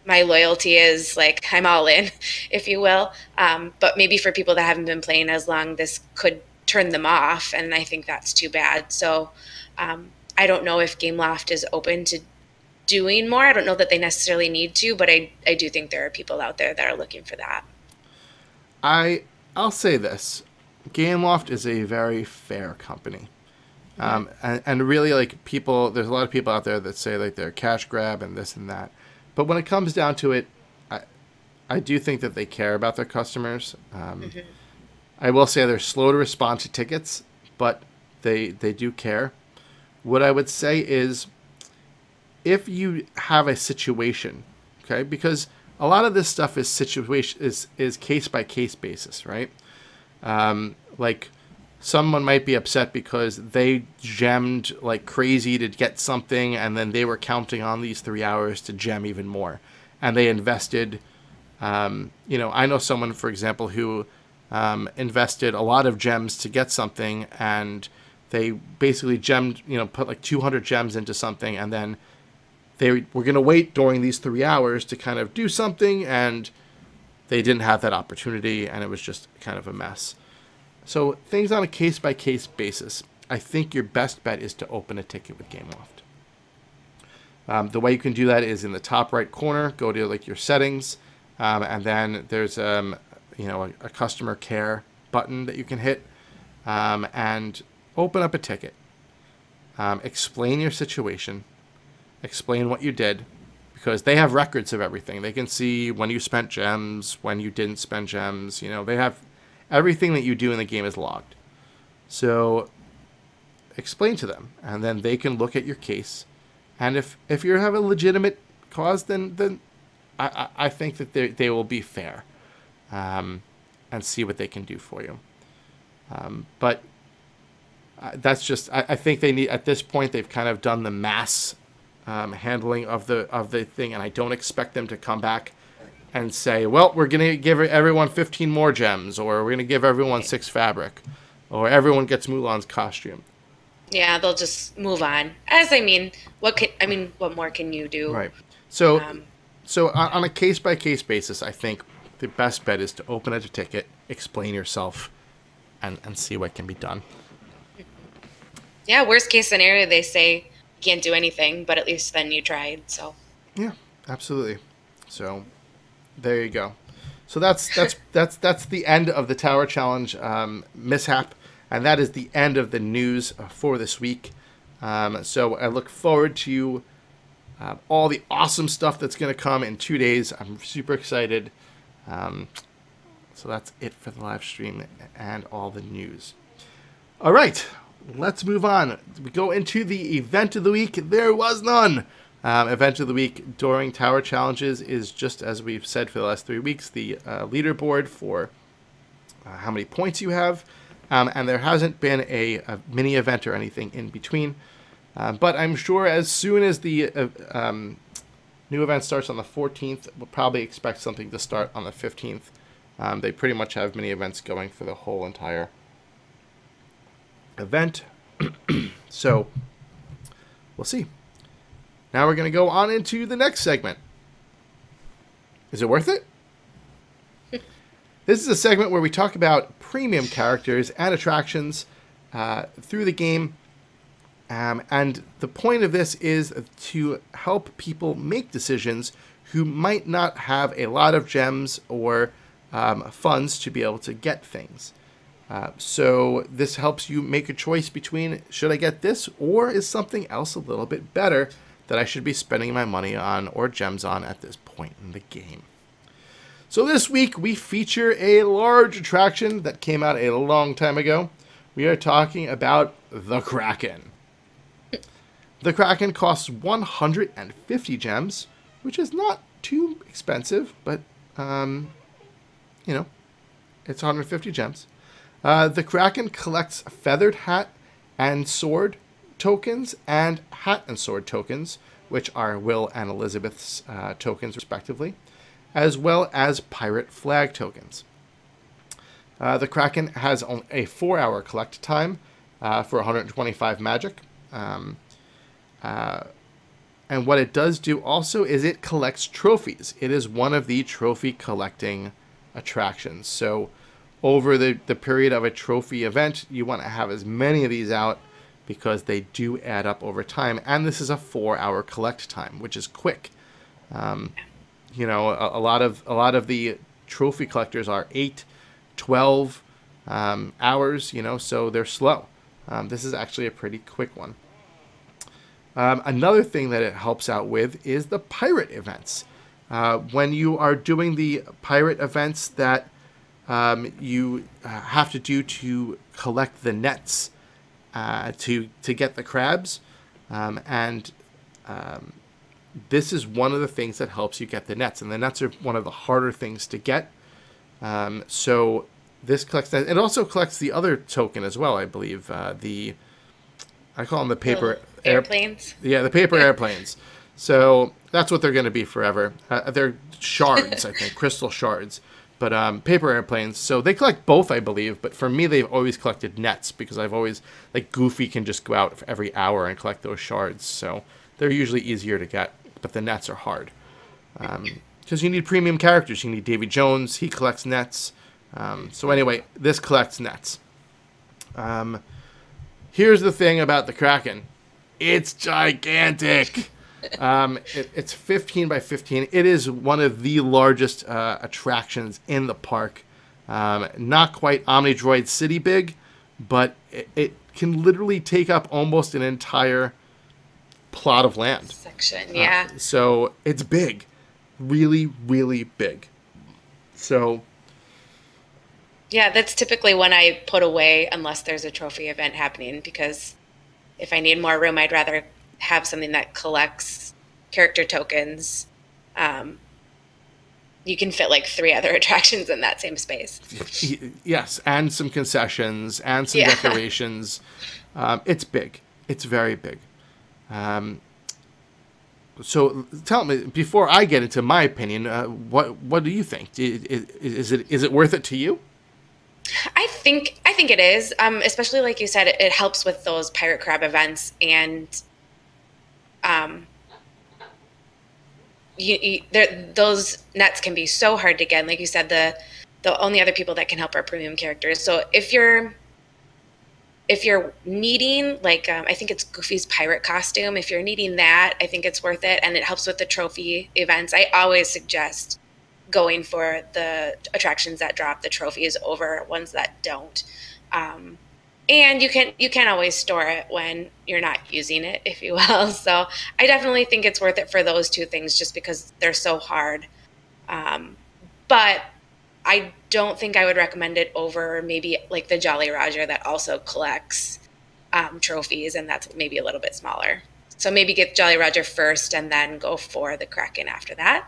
my loyalty is like I'm all in, if you will. But maybe for people that haven't been playing as long, this could turn them off, and I think that's too bad. So I don't know if Gameloft is open to doing more. I don't know that they necessarily need to, but I do think there are people out there that are looking for that. I'll say this. Gameloft is a very fair company. And really, like, there's a lot of people out there that say, like, they're cash grab and this and that. But when it comes down to it, I do think that they care about their customers. I will say they're slow to respond to tickets, but they do care. What I would say is, if you have a situation, okay, because a lot of this stuff is case by case basis, right? Like someone might be upset because they gemmed like crazy to get something, and then they were counting on these 3 hours to gem even more, and they invested. I know someone, for example, who invested a lot of gems to get something, and they basically gemmed, put like 200 gems into something, and then they were going to wait during these 3 hours to kind of do something, and they didn't have that opportunity, and it was just kind of a mess. So things on a case-by-case basis. I think your best bet is to open a ticket with GameLoft. The way you can do that is in the top right corner, go to like your settings, and then there's a customer care button that you can hit, and open up a ticket. Explain your situation. Explain what you did, because they have records of everything. They can see when you spent gems, when you didn't spend gems. They have everything that you do in the game is logged. So explain to them, and then they can look at your case. And if you have a legitimate cause, then I think that they will be fair, and see what they can do for you. But that's just, I think they need, at this point, they've kind of done the mass handling of the thing, and I don't expect them to come back and say, well, we're going to give everyone 15 more gems, or we're going to give everyone 6 fabric, or everyone gets Mulan's costume. Yeah, they'll just move on. What more can you do? Right. So on a case-by-case basis, I think the best bet is to open a ticket, explain yourself, and see what can be done. Yeah, worst case scenario, they say you can't do anything, but at least then you tried. So. Yeah, absolutely. So there you go. So that's the end of the Tower Challenge mishap, and that is the end of the news for this week. So I look forward to all the awesome stuff that's going to come in 2 days. I'm super excited. So that's it for the live stream and all the news. All right, let's move on. We go into the event of the week. There was none. Event of the week during Tower Challenges is, just as we've said for the last 3 weeks, the leaderboard for how many points you have. And there hasn't been a mini event or anything in between. But I'm sure as soon as the new event starts on the 14th, we'll probably expect something to start on the 15th. They pretty much have mini events going for the whole entire event. So we'll see. Now we're going to go on into the next segment. Is it worth it? This is a segment where we talk about premium characters and attractions through the game. And the point of this is to help people make decisions who might not have a lot of gems or funds to be able to get things. So this helps you make a choice between, should I get this, or is something else a little bit better that I should be spending my money on or gems on at this point in the game. So this week we feature a large attraction that came out a long time ago. We are talking about the Kraken. The Kraken costs 150 gems, which is not too expensive, but, it's 150 gems. The Kraken collects feathered hat and sword tokens and hat and sword tokens, which are Will and Elizabeth's tokens, respectively, as well as pirate flag tokens. The Kraken has a 4-hour collect time for 125 magic. And what it does do also is it collects trophies. It is one of the trophy collecting attractions. So over the period of a trophy event, you want to have as many of these out because they do add up over time. And this is a 4-hour collect time, which is quick. A lot of the trophy collectors are 8, 12 hours, so they're slow. This is actually a pretty quick one. Another thing that it helps out with is the pirate events. When you are doing the pirate events that you have to do to collect the nets to get the crabs, and this is one of the things that helps you get the nets, and the nets are one of the harder things to get. So this collects that. It also collects the other token as well, I believe. I call them the paper airplanes. The paper airplanes. So that's what they're going to be forever. They're shards, I think, crystal shards. But paper airplanes. So they collect both, I believe. But for me, they've always collected nets because I've always, like, Goofy can just go out every hour and collect those shards. So they're usually easier to get. But the nets are hard. Because you need premium characters. You need Davy Jones. He collects nets. So anyway, this collects nets. Here's the thing about the Kraken. It's gigantic. It's 15 by 15. It is one of the largest attractions in the park. Not quite Omnidroid City big, but it can literally take up almost an entire plot of land. Section, yeah. So it's big. Really, really big. So... yeah, that's typically when I put away unless there's a trophy event happening, because if I need more room, I'd rather have something that collects character tokens. You can fit like 3 other attractions in that same space. Yes, and some concessions and some decorations. It's big. It's very big. So tell me, before I get into my opinion, what do you think? Is it worth it to you? I think it is, especially like you said, it helps with those pirate crab events, and those nets can be so hard to get. And like you said, the only other people that can help are premium characters. So if you're needing, like, I think it's Goofy's pirate costume, if you're needing that, I think it's worth it, and it helps with the trophy events. I always suggest going for the attractions that drop the trophies over ones that don't. And you can always store it when you're not using it, if you will. So I definitely think it's worth it for those 2 things, just because they're so hard. But I don't think I would recommend it over maybe like the Jolly Roger that also collects trophies, and that's maybe a little bit smaller. So maybe get Jolly Roger first and then go for the Kraken after that.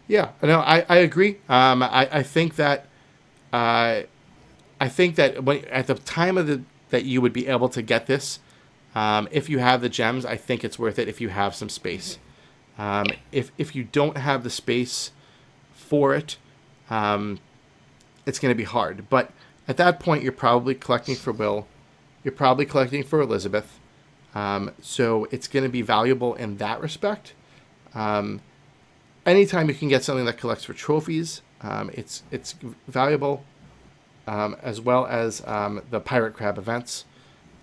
Yeah, no, I agree. I think that when at the time that you would be able to get this, if you have the gems, I think it's worth it if you have some space. If you don't have the space for it, it's going to be hard. But at that point, you're probably collecting for Will. You're probably collecting for Elizabeth. So it's going to be valuable in that respect. Anytime you can get something that collects for trophies, it's valuable, as well as the Pirate Crab events.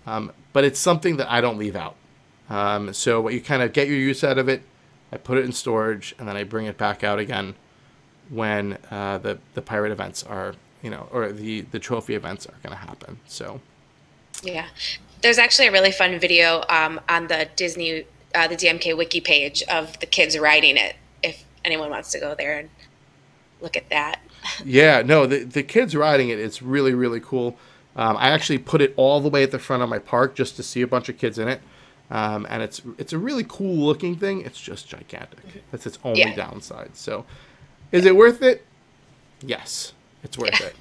But it's something that I don't leave out. So what you kind of get your use out of it, I put it in storage, and then I bring it back out again when the pirate events are, or the trophy events are going to happen. So, yeah, there's actually a really fun video on the Disney, the DMK wiki page of the kids riding it. If anyone wants to go there and look at that. Yeah, no, the kids riding it, it's really, really cool. I actually put it all the way at the front of my park just to see a bunch of kids in it. And it's a really cool looking thing. It's just gigantic. That's its only downside. So is it worth it? Yes, it's worth it.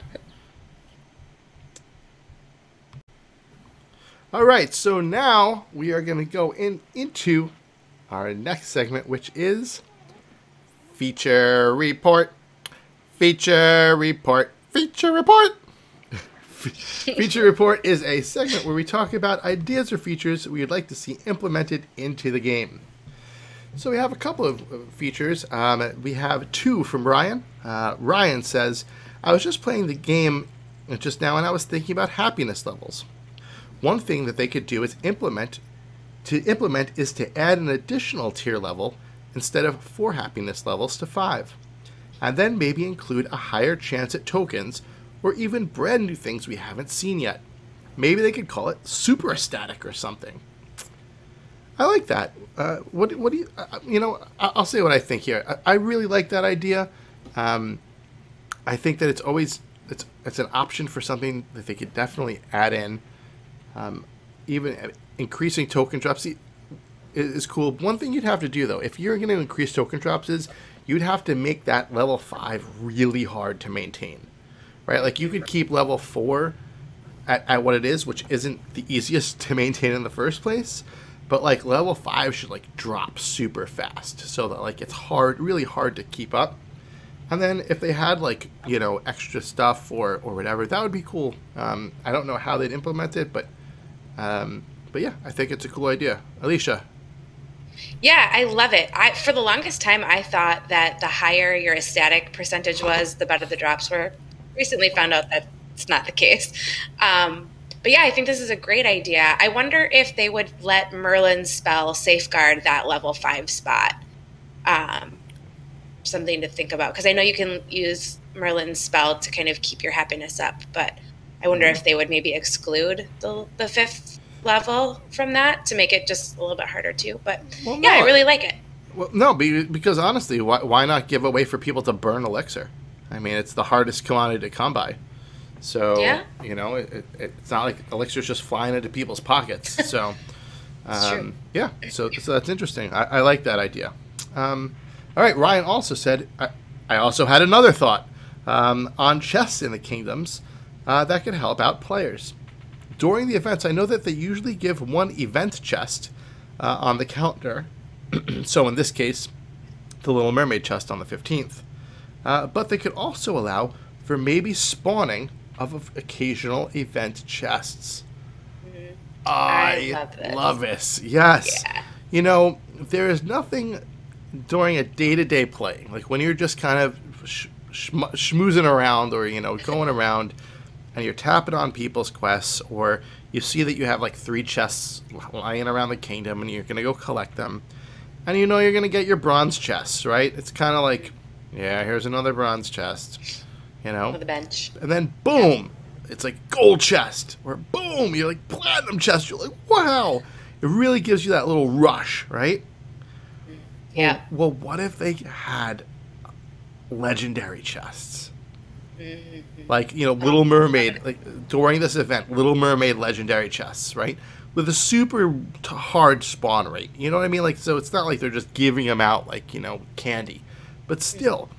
All right, so now we are going to go into our next segment, which is Feature Report. Feature Report. Feature Report. Feature Report is a segment where we talk about ideas or features we would like to see implemented into the game. So we have a couple of features. We have 2 from Ryan. Ryan says, I was just playing the game just now and I was thinking about happiness levels. One thing that they could do is implement is to add an additional tier level instead of 4 happiness levels to 5. And then maybe include a higher chance at tokens or even brand new things we haven't seen yet. Maybe they could call it super static or something. I like that. What do you, I'll say what I think here. I really like that idea. I think that it's an option for something that they could definitely add in. Even increasing token drops. See, is cool. One thing you'd have to do, though, if you're going to increase token drops, is you'd have to make that level 5 really hard to maintain, right? Like, you could keep level 4 at what it is, which isn't the easiest to maintain in the first place, but, like, level 5 should, like, drop super fast, so that, like, it's really hard to keep up. And then if they had, like, you know, extra stuff or whatever, that would be cool. I don't know how they'd implement it, but yeah, I think it's a cool idea. Alicia? Yeah, I love it. For the longest time, I thought that the higher your ecstatic percentage was, the better the drops were. Recently found out that it's not the case. But yeah, I think this is a great idea. I wonder if they would let Merlin's spell safeguard that level 5 spot. Something to think about, because I know you can use Merlin's spell to kind of keep your happiness up, but I wonder if they would maybe exclude the 5th level from that to make it just a little bit harder too. But well, yeah, I really like it. Well, no, because honestly, why not give a way for people to burn elixir? I mean, it's the hardest commodity to come by. So, yeah. You know, it's not like elixir's just flying into people's pockets. So, yeah, so that's interesting. I like that idea. All right, Ryan also said, I also had another thought on chests in the kingdoms that could help out players. During the events, I know that they usually give one event chest on the calendar. So in this case, the Little Mermaid chest on the 15th. But they could also allow for maybe spawning of occasional event chests. Mm-hmm. I love this. Yes. Yeah. You know, there is nothing during a day-to-day play, like when you're just kind of schmoozing around, or, you know, going around and you're tapping on people's quests, or you see that you have like 3 chests lying around the kingdom and you're going to go collect them, and you know you're going to get your bronze chests, right? It's kind of like, yeah, here's another bronze chest, you know, on the bench, and then boom, it's like gold chest, or boom, you're like platinum chest. You're like, wow, it really gives you that little rush, right? Yeah. Well, what if they had legendary chests? Mm-hmm. Like, you know, Little Mermaid, like during this event, Little Mermaid legendary chests, right? With a super hard spawn rate. You know what I mean? Like, so it's not like they're just giving them out like, you know, candy. But still,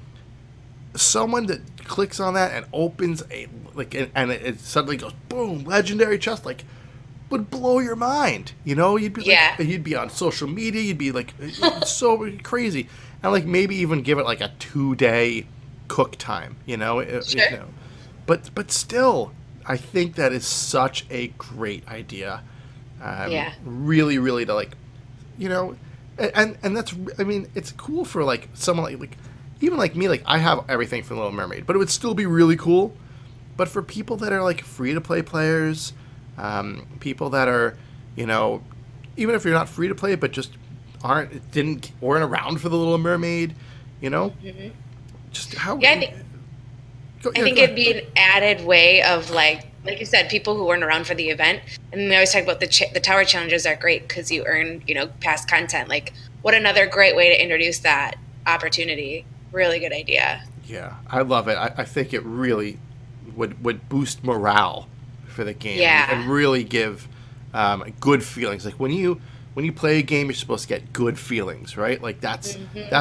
someone that clicks on that and opens and it suddenly goes, boom, legendary chest, like, would blow your mind. You know, you'd be like, you'd be on social media, you'd be like, so crazy, and like maybe even give it like a 2-day cook time. You know, sure. You know, but still, I think that is such a great idea. Really, really to like, you know, and that's, I mean, it's cool for like someone like even like me, like I have everything from Little Mermaid, but it would still be really cool. But for people that are like free to play players. People that are, you know, even if you're not free to play, but just weren't around for the Little Mermaid, you know, just how. Yeah, I think it'd be an added way of like you said, people who weren't around for the event, and we always talk about the tower challenges are great because you earn, you know, past content. Like, what another great way to introduce that opportunity? Really good idea. Yeah, I love it. I think it really would boost morale for the game, and really give good feelings. Like when you play a game, you're supposed to get good feelings, right? Like that's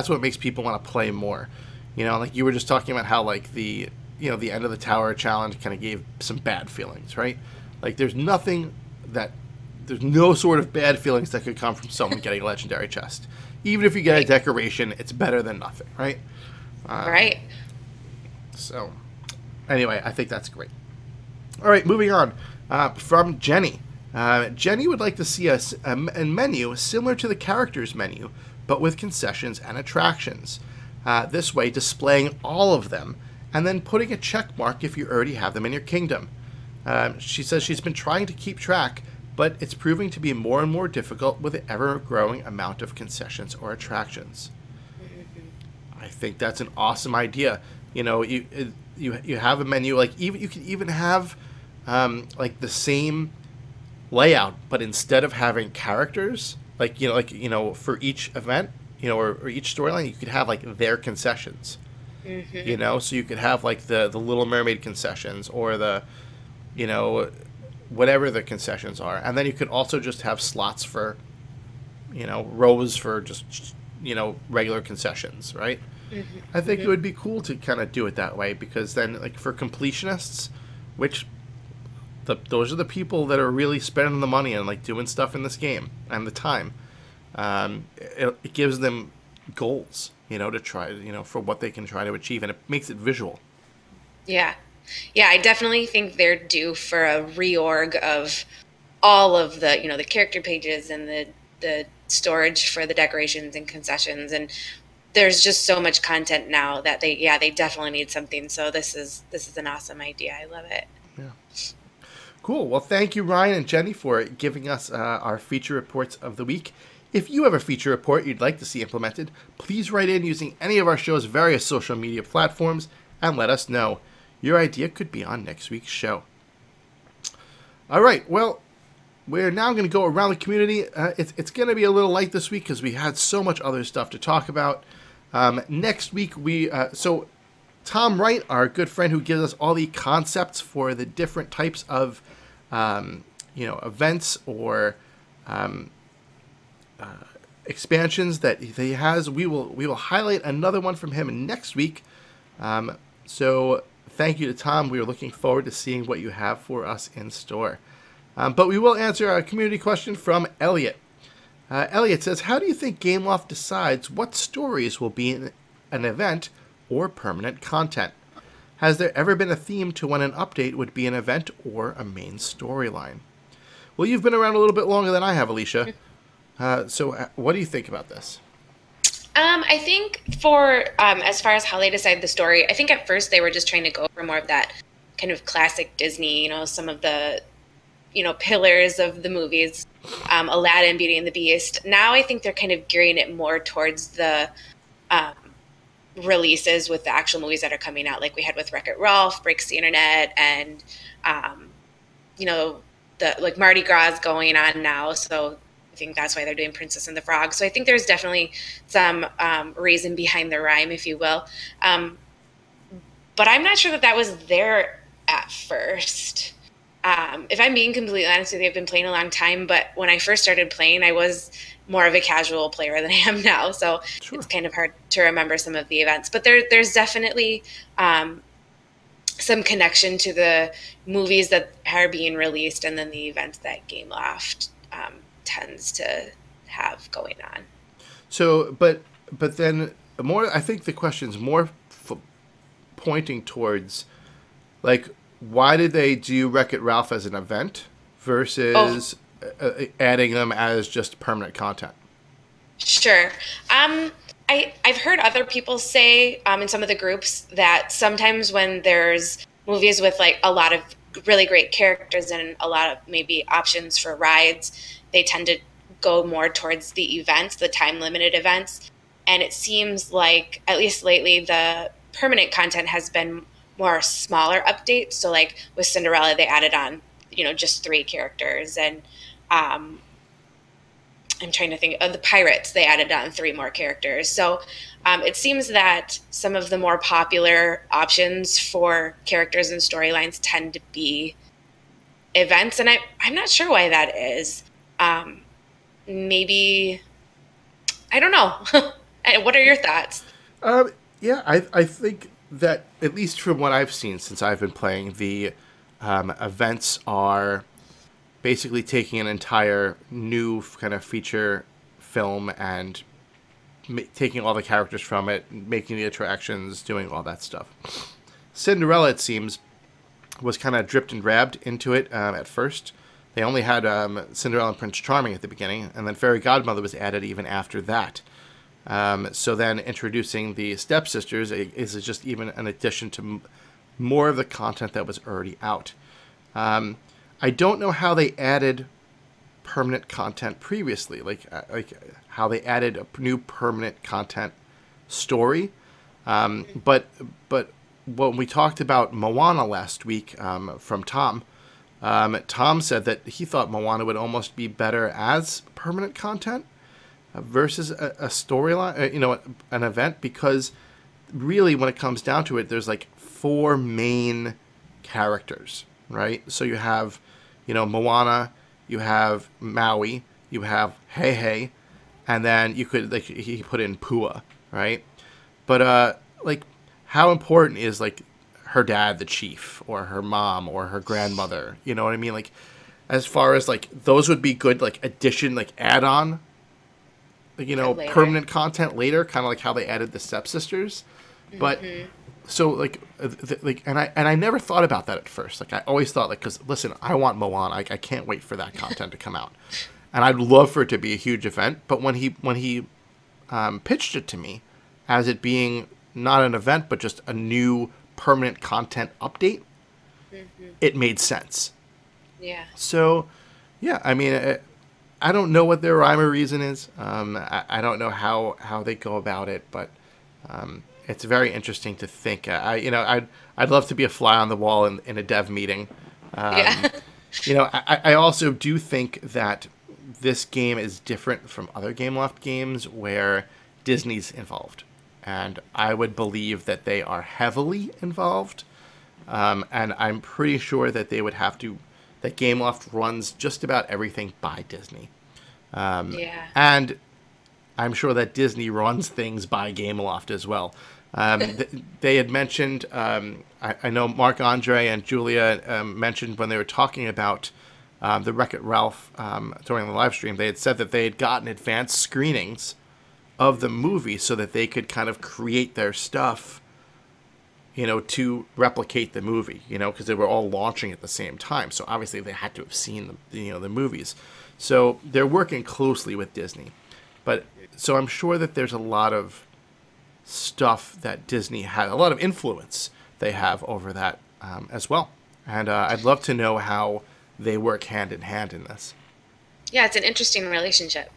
what makes people want to play more. You know, like you were just talking about how like the end of the tower challenge kind of gave some bad feelings, right? Like there's no sort of bad feelings that could come from someone getting a legendary chest. Even if you get a decoration, it's better than nothing, right? Right. So anyway, I think that's great. All right, moving on. From Jenny. Jenny would like to see a menu similar to the characters menu, but with concessions and attractions. This way, displaying all of them, and then putting a check mark if you already have them in your kingdom. She says she's been trying to keep track, but it's proving to be more and more difficult with the ever-growing amount of concessions or attractions. I think that's an awesome idea. You know, you have a menu, like you could even have like the same layout, but instead of having characters, like for each event, you know, or each storyline, you could have like their concessions. You know, so you could have like the Little Mermaid concessions, or the, you know, whatever the concessions are, and then you could also just have slots for rows for just, regular concessions, right? I think it would be cool to kind of do it that way, because then, like, for completionists, which those are the people that are really spending the money and, like, doing stuff in this game and the time, it gives them goals, to try, for what they can try to achieve, and it makes it visual. Yeah. Yeah, I definitely think they're due for a reorg of all of the, the character pages and the storage for the decorations and concessions, and there's just so much content now that they definitely need something. So this is an awesome idea. I love it. Yeah. Cool. Well, thank you, Ryan and Jenny, for giving us our feature reports of the week. If you have a feature report you'd like to see implemented, please write in using any of our show's various social media platforms and let us know. Your idea could be on next week's show. All right. Well, we're now going to go around the community. It's going to be a little light this week because we had so much other stuff to talk about. Next week, so Tom Wright, our good friend who gives us all the concepts for the different types of, events or expansions that he has, we will highlight another one from him next week. So thank you to Tom. We are looking forward to seeing what you have for us in store. But we will answer a community question from Elliot. Elliot says, how do you think Gameloft decides what stories will be in an event or permanent content? Has there ever been a theme to when an update would be an event or a main storyline? Well, you've been around a little bit longer than I have, Alicia. So what do you think about this? I think for, as far as how they decide the story, I think at first they were just trying to go for more of that kind of classic Disney, some of the, pillars of the movies, Aladdin, Beauty and the Beast. Now I think they're kind of gearing it more towards the releases with the actual movies that are coming out, like we had with Wreck-It Ralph, Breaks the Internet, and, the like Mardi Gras going on now. So I think that's why they're doing Princess and the Frog. So I think there's definitely some reason behind the rhyme, if you will. But I'm not sure that was there at first. If I'm being completely honest with you, I've been playing a long time, but when I first started playing, I was more of a casual player than I am now. So Sure. It's kind of hard to remember some of the events. But there's definitely some connection to the movies that are being released and then the events that Gameloft tends to have going on. So, but then more, I think the question's more pointing towards, like, why did they do Wreck-It Ralph as an event versus adding them as just permanent content? Sure. I've heard other people say in some of the groups that sometimes when there's movies with like a lot of really great characters and a lot of maybe options for rides, they tend to go more towards the events, the time-limited events. And it seems like, at least lately, the permanent content has been more smaller updates. So like with Cinderella, they added on, just 3 characters. And I'm trying to think of the Pirates, they added on 3 more characters. So it seems that some of the more popular options for characters and storylines tend to be events. And I'm not sure why that is. Maybe, I don't know. What are your thoughts? Yeah, I think that, at least from what I've seen since I've been playing, the events are basically taking an entire new kind of feature film and taking all the characters from it, making the attractions, doing all that stuff. Cinderella, it seems, was kind of dripped and drabbed into it at first. They only had Cinderella and Prince Charming at the beginning, and then Fairy Godmother was added even after that. So then introducing the stepsisters is just even an addition to more of the content that was already out. I don't know how they added permanent content previously, like how they added a new permanent content story. But when we talked about Moana last week from Tom, Tom said that he thought Moana would almost be better as permanent content versus a storyline, an event, because really when it comes down to it, there's like 4 main characters, right? So you have, Moana, you have Maui, you have Hey, and then you could, like, he put in Pua, right? But like, how important is, like, her dad, the chief, or her mom, or her grandmother? You know what I mean? Like, as far as, like, those would be good, like, addition, like, add-on, you know, permanent content later, kind of like how they added the stepsisters. But so, like, and I never thought about that at first. Like, I always thought, like, because listen, I want Moana. I can't wait for that content to come out, and I'd love for it to be a huge event. But when he pitched it to me as it being not an event but just a new permanent content update, it made sense. Yeah. So, yeah, I mean, I don't know what their rhyme or reason is. I don't know how they go about it, but it's very interesting to think. I'd love to be a fly on the wall in a dev meeting. Yeah. You know, I also do think that this game is different from other Gameloft games where Disney's involved, and I would believe that they are heavily involved. And I'm pretty sure that they would have to. That Gameloft runs just about everything by Disney. Yeah. And I'm sure that Disney runs things by Gameloft as well. They had mentioned, I know Marc-Andre and Julia mentioned when they were talking about the Wreck-It Ralph during the live stream, they had said that they had gotten advanced screenings of the movie so that they could kind of create their stuff, you know, to replicate the movie, you know, because they were all launching at the same time. So obviously they had to have seen the movies. So they're working closely with Disney. But so I'm sure that there's a lot of stuff that Disney had, a lot of influence they have over that as well. And I'd love to know how they work hand in hand in this. Yeah, it's an interesting relationship.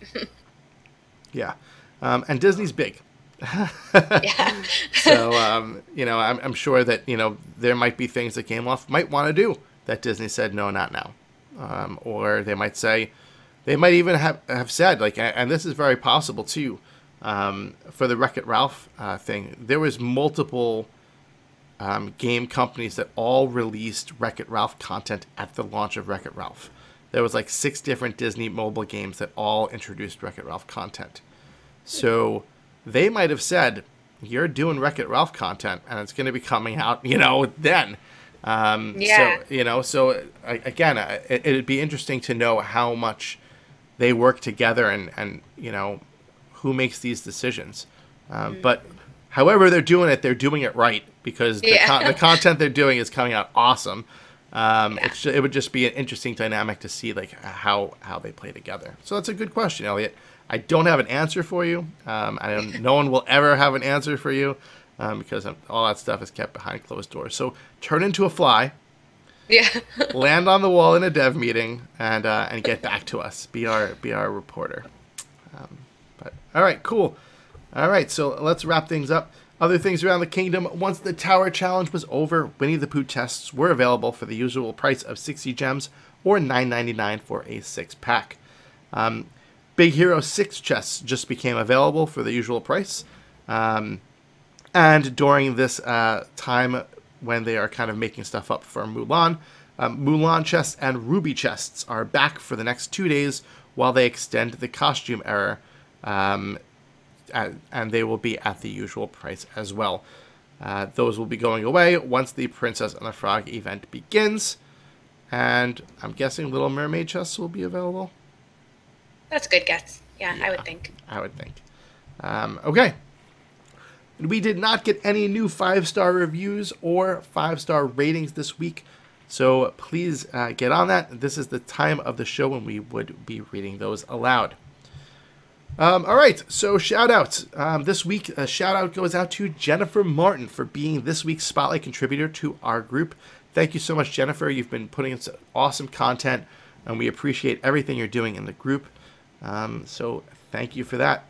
Yeah. And Disney's big. Yeah. So, you know, I'm sure that, you know, there might be things that Gameloft might want to do that Disney said, no, not now. Or they might say, they might even have said, like, and this is very possible too, for the Wreck-It Ralph thing, there was multiple game companies that all released Wreck-It Ralph content at the launch of Wreck-It Ralph. There was like 6 different Disney mobile games that all introduced Wreck-It Ralph content. So they might have said, you're doing Wreck-It Ralph content, and it's going to be coming out, you know, then. Yeah. So, you know, so again, it'd be interesting to know how much they work together and you know, who makes these decisions. But however they're doing it right, because the content they're doing is coming out awesome. It would just be an interesting dynamic to see, like, how they play together. So that's a good question, Elliot. I don't have an answer for you. No one will ever have an answer for you because all that stuff is kept behind closed doors. So turn into a fly. Yeah. Land on the wall in a dev meeting and get back to us. Be our reporter. But all right, cool. All right, so let's wrap things up. Other things around the kingdom. Once the Tower Challenge was over, Winnie the Pooh tests were available for the usual price of 60 gems or $9.99 for a 6-pack. Big Hero 6 chests just became available for the usual price. And during this time when they are kind of making stuff up for Mulan, Mulan chests and Ruby chests are back for the next 2 days while they extend the costume era. And they will be at the usual price as well. Those will be going away once the Princess and the Frog event begins. And I'm guessing Little Mermaid chests will be available. That's a good guess. Yeah, I would think. Okay. We did not get any new 5-star reviews or 5-star ratings this week. So please get on that. This is the time of the show when we would be reading those aloud. All right, so shout-outs. This week, a shout-out goes out to Jennifer Martin for being this week's Spotlight contributor to our group. Thank you so much, Jennifer. You've been putting in some awesome content, and we appreciate everything you're doing in the group. So thank you for that.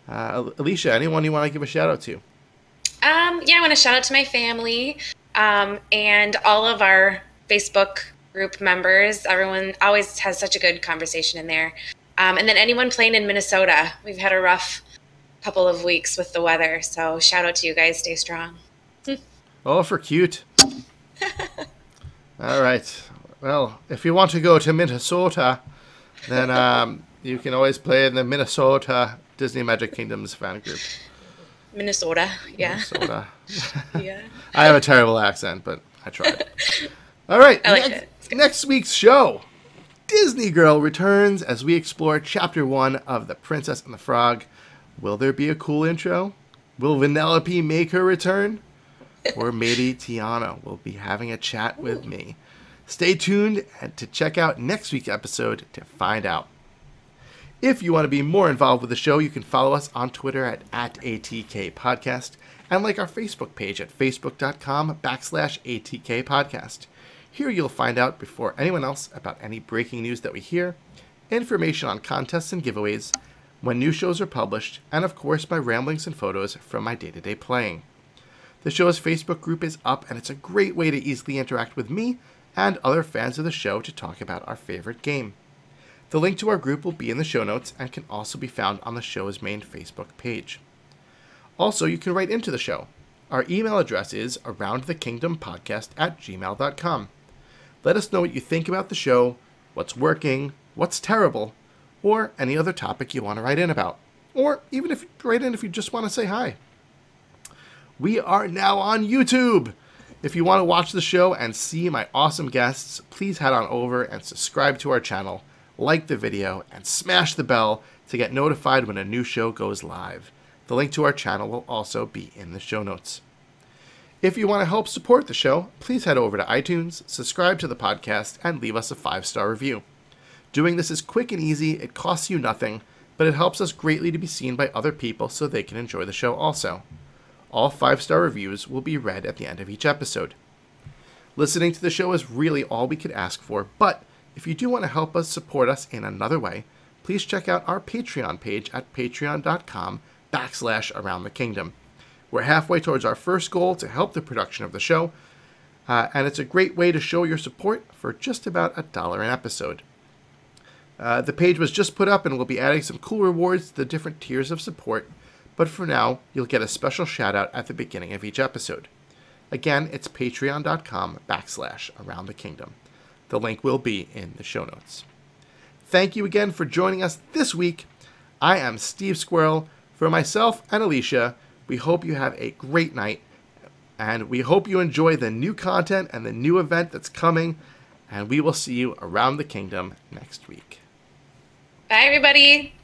Alicia, anyone you want to give a shout-out to? Yeah, I want to shout out to my family and all of our Facebook group members. Everyone always has such a good conversation in there. And then anyone playing in Minnesota. We've had a rough couple of weeks with the weather, so shout out to you guys. Stay strong. Oh, for cute. All right. Well, if you want to go to Minnesota, then You can always play in the Minnesota Disney Magic Kingdoms fan group. Minnesota, yeah. Minnesota. Yeah. I have a terrible accent, but I tried. All right, I like it. Next week's show. Disney Girl returns as we explore Chapter 1 of The Princess and the Frog. Will there be a cool intro? Will Vanellope make her return? Or maybe Tiana will be having a chat with me. Stay tuned and to check out next week's episode to find out. If you want to be more involved with the show, you can follow us on Twitter at ATK Podcast and like our Facebook page at facebook.com/ATK Podcast. Here you'll find out before anyone else about any breaking news that we hear, information on contests and giveaways, when new shows are published, and of course my ramblings and photos from my day-to-day playing. The show's Facebook group is up, and it's a great way to easily interact with me and other fans of the show to talk about our favorite game. The link to our group will be in the show notes and can also be found on the show's main Facebook page. Also, you can write into the show. Our email address is aroundthekingdompodcast@gmail.com. Let us know what you think about the show, what's working, what's terrible, or any other topic you want to write in about. Or even if you write in if you just want to say hi. We are now on YouTube. If you want to watch the show and see my awesome guests, please head on over and subscribe to our channel, like the video, and smash the bell to get notified when a new show goes live. The link to our channel will also be in the show notes. If you want to help support the show, please head over to iTunes, subscribe to the podcast, and leave us a 5-star review. Doing this is quick and easy, it costs you nothing, but it helps us greatly to be seen by other people so they can enjoy the show also. All 5-star reviews will be read at the end of each episode. Listening to the show is really all we could ask for, but if you do want to help us support us in another way, please check out our Patreon page at patreon.com/AroundTheKingdom. We're halfway towards our first goal to help the production of the show, and it's a great way to show your support for just about $1 an episode. The page was just put up and we'll be adding some cool rewards to the different tiers of support, but for now, you'll get a special shout out at the beginning of each episode. Again, it's patreon.com/AroundTheKingdom. The link will be in the show notes. Thank you again for joining us this week. I am Steve Squirrel. For myself and Alicia, we hope you have a great night, and we hope you enjoy the new content and the new event that's coming, and we will see you around the kingdom next week. Bye, everybody.